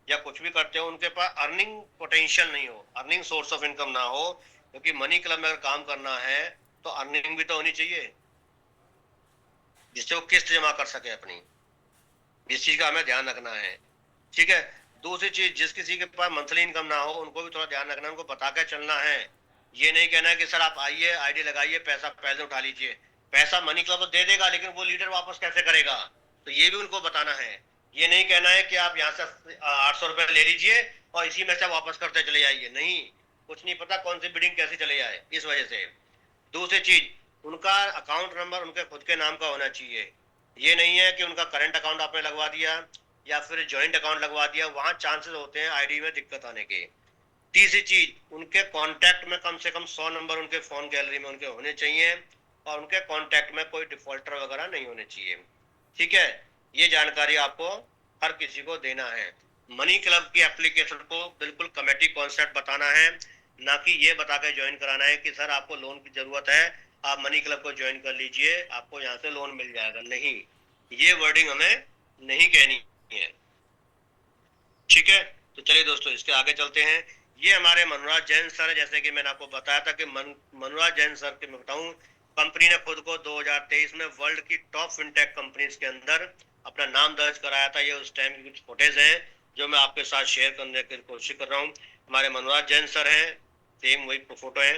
या कुछ भी करते हो, उनके पास अर्निंग पोटेंशियल नहीं हो, अर्निंग सोर्स ऑफ इनकम ना हो। क्योंकि मनी क्लब में अगर काम करना है तो अर्निंग भी तो होनी चाहिए, जिससे वो किस्त जमा कर सके अपनी। इस चीज का हमें ध्यान रखना है, ठीक है। दूसरी चीज, जिस किसी के पास मंथली इनकम ना हो उनको भी थोड़ा ध्यान रखना है, उनको बता के चलना है। ये नहीं कहना है कि सर आप आइए आईडी लगाइए पैसा पहले उठा लीजिए। पैसा मनी क्लब तो दे देगा, लेकिन वो लीडर वापस कैसे करेगा, तो ये भी उनको बताना है। ये नहीं कहना है कि आप यहाँ से 800 रुपए ले लीजिए और इसी में से वापस करते चले जाइए, नहीं। कुछ नहीं पता कौन सी बिडिंग कैसी चले जाए, इस वजह से। दूसरी चीज, उनका अकाउंट नंबर उनके खुद के नाम का होना चाहिए। ये नहीं है कि उनका करंट अकाउंट आपने लगवा दिया या फिर ज्वाइंट अकाउंट लगवा दिया, वहां चांसेस होते हैं आईडी में दिक्कत आने के। तीसरी चीज, उनके कांटेक्ट में कम से कम 100 नंबर उनके फोन गैलरी में उनके होने चाहिए और उनके कांटेक्ट में कोई डिफॉल्टर वगैरह नहीं होने चाहिए, ठीक है। ये जानकारी आपको हर किसी को देना है। मनी क्लब की एप्लीकेशन को बिल्कुल कमेटी कॉन्सेप्ट बताना है, ना कि ये बता के ज्वाइन कराना है कि सर आपको लोन की जरूरत है, आप मनी क्लब को ज्वाइन कर लीजिए, आपको यहाँ से लोन मिल जाएगा। नहीं, ये वर्डिंग हमें नहीं कहनी है, ठीक है। तो चलिए दोस्तों इसके आगे चलते हैं। ये हमारे मनोराज जैन सर है, जैसे कि मैंने आपको बताया था कि मनोराज जैन सर के मैं बताऊं, कंपनी ने खुद को 2023 में वर्ल्ड की टॉप फिनटेक कंपनीज के अंदर अपना नाम दर्ज कराया था। ये उस टाइम की कुछ फोटेज हैं जो मैं आपके साथ शेयर करने की कोशिश कर रहा हूँ। हमारे मनोराज जैन सर है, सेम वही फोटो है।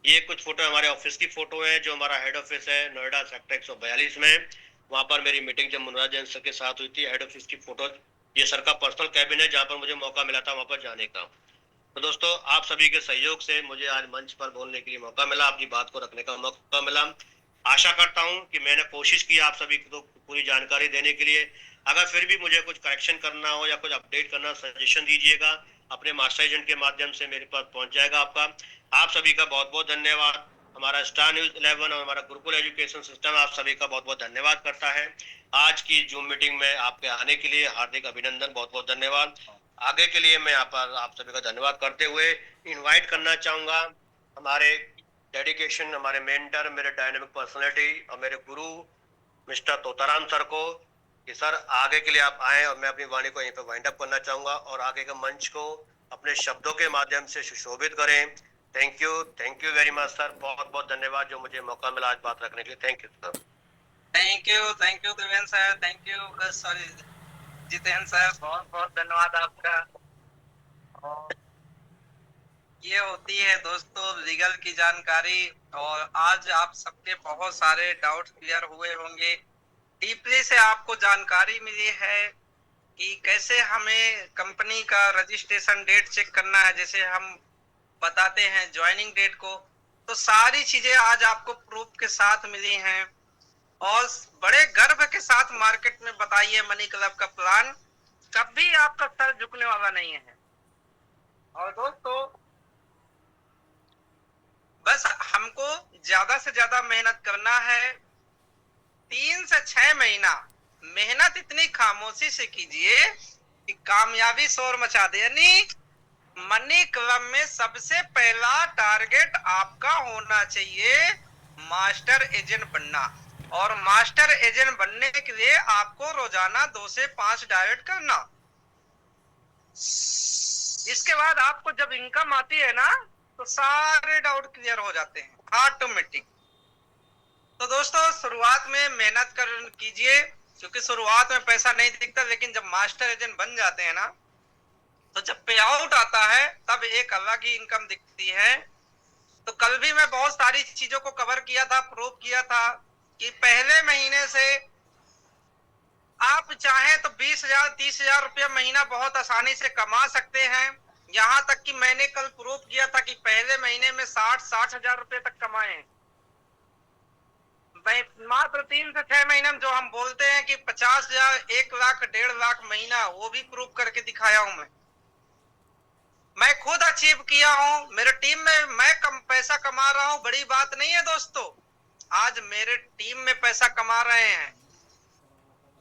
ये कुछ फोटो हमारे ऑफिस की फोटो है, जो हमारा हेड ऑफिस है नोएडा सेक्टर 142 में। वहां पर मेरी मीटिंग जब मनोराज जैन सर के साथ हुई थी, हेड ऑफिस की फोटो। ये सर का पर्सनल कैबिन है जहां पर मुझे मौका मिला था वहां पर जाने का। तो दोस्तों आप सभी के सहयोग से मुझे आज मंच पर बोलने के लिए मौका मिला, अपनी बात को रखने का मौका मिला। आशा करता हूं कि मैंने कोशिश की आप सभी को पूरी जानकारी देने के लिए। अगर फिर भी मुझे कुछ करेक्शन करना हो या कुछ अपडेट करना, सजेशन दीजिएगा, अपने मास्टर एजेंट के माध्यम से मेरे पास पहुंच जाएगा आपका। आप सभी का बहुत बहुत धन्यवाद। हमारा स्टार न्यूज 11 और हमारा गुरुकुल एजुकेशन सिस्टम आप सभी का बहुत बहुत धन्यवाद करता है। आज की जूम मीटिंग में आपके आने के लिए हार्दिक अभिनंदन, बहुत बहुत धन्यवाद। आगे के लिए मैं यहाँ पर आप सभी का धन्यवाद करते हुए इनवाइट करना चाहूंगा हमारे डेडिकेशन, हमारे मेंटर, मेरे डायनेमिक पर्सनालिटी और मेरे गुरु मिस्टर तोताराम सर को, कि सर आगे के लिए आप आए और मैं अपनी वाणी को यहीं पे वाइंड अप करना चाहूंगा और आगे के मंच को अपने शब्दों के माध्यम से सुशोभित करें। Thank you very much sir, बहुत बहुत धन्यवाद जो मुझे मौका मिला आज बात रखने के लिए। Thank you sir. Thank you Devendra sir, thank you sorry Jitendra sir, बहुत बहुत धन्यवाद आपका। और ये होती है दोस्तों लीगल की जानकारी, और आज आप सबके बहुत सारे डाउट क्लियर हुए होंगे। डीपली से आपको जानकारी मिली है कि कैसे हमें कंपनी का रजिस्ट्रेशन डेट चेक करना है। जैसे हम बताते हैं ज्वाइनिंग डेट को। तो सारी चीजें आज आपको प्रूफ के साथ मिली हैं और बड़े गर्व के साथ मार्केट में बताइए मनी क्लब का प्लान कभी आपका सर झुकने वाला नहीं है। और दोस्तों बस हमको ज्यादा से ज्यादा मेहनत करना है। 3 से 6 महीना मेहनत इतनी खामोशी से कीजिए कि कामयाबी शोर मचा दे। यानी मनी क्लब में सबसे पहला टारगेट आपका होना चाहिए मास्टर एजेंट बनना। और मास्टर एजेंट बनने के लिए आपको रोजाना 2 से 5 डायरेक्ट करना। इसके बाद आपको जब इनकम आती है ना तो सारे डाउट क्लियर हो जाते हैं ऑटोमेटिक। तो दोस्तों शुरुआत में मेहनत कर कीजिए क्योंकि शुरुआत में पैसा नहीं दिखता, लेकिन जब मास्टर एजेंट बन जाते हैं ना तो जब पे आउट आता है तब एक अलग ही इनकम दिखती है। तो कल भी मैं बहुत सारी चीजों को कवर किया था, प्रूव किया था कि पहले महीने से आप चाहें तो 20,000 30,000 रुपया महीना बहुत आसानी से कमा सकते हैं। यहां तक कि मैंने कल प्रूव किया था कि पहले महीने में 60 हजार रुपए तक कमाए। मात्र 3 से 6 महीने में जो हम बोलते हैं कि 50,000 1 लाख 1.5 लाख महीना, वो भी प्रूव करके दिखाया हूं। मैं खुद अचीव किया हूं। मेरे टीम में मैं कम पैसा कमा रहा हूं, बड़ी बात नहीं है दोस्तों। आज मेरे टीम में पैसा कमा रहे हैं,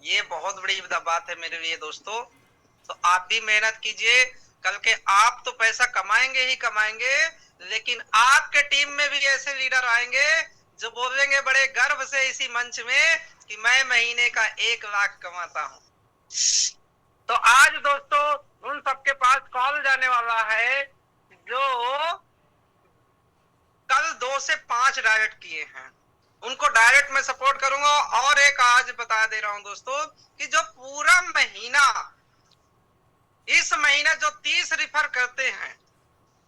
ये बहुत बड़ी बात है मेरे लिए दोस्तों। तो आप भी मेहनत कीजिए। कल के आप तो पैसा कमाएंगे ही कमाएंगे, लेकिन आपके टीम में भी ऐसे लीडर आएंगे जो बोलेंगे बड़े गर्व से इसी मंच में कि मैं महीने का 1 लाख कमाता हूं। तो आज दोस्तों उन सबके पास कॉल जाने वाला है जो कल 2 से 5 डायरेक्ट किए हैं, उनको डायरेक्ट मैं सपोर्ट करूंगा। और एक आज बता दे रहा हूं दोस्तों कि जो पूरा महीना इस महीना जो 30 रिफर करते हैं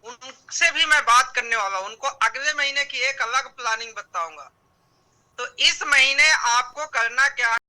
उनसे भी मैं बात करने वाला हूं, उनको अगले महीने की एक अलग प्लानिंग बताऊंगा। तो इस महीने आपको करना क्या है।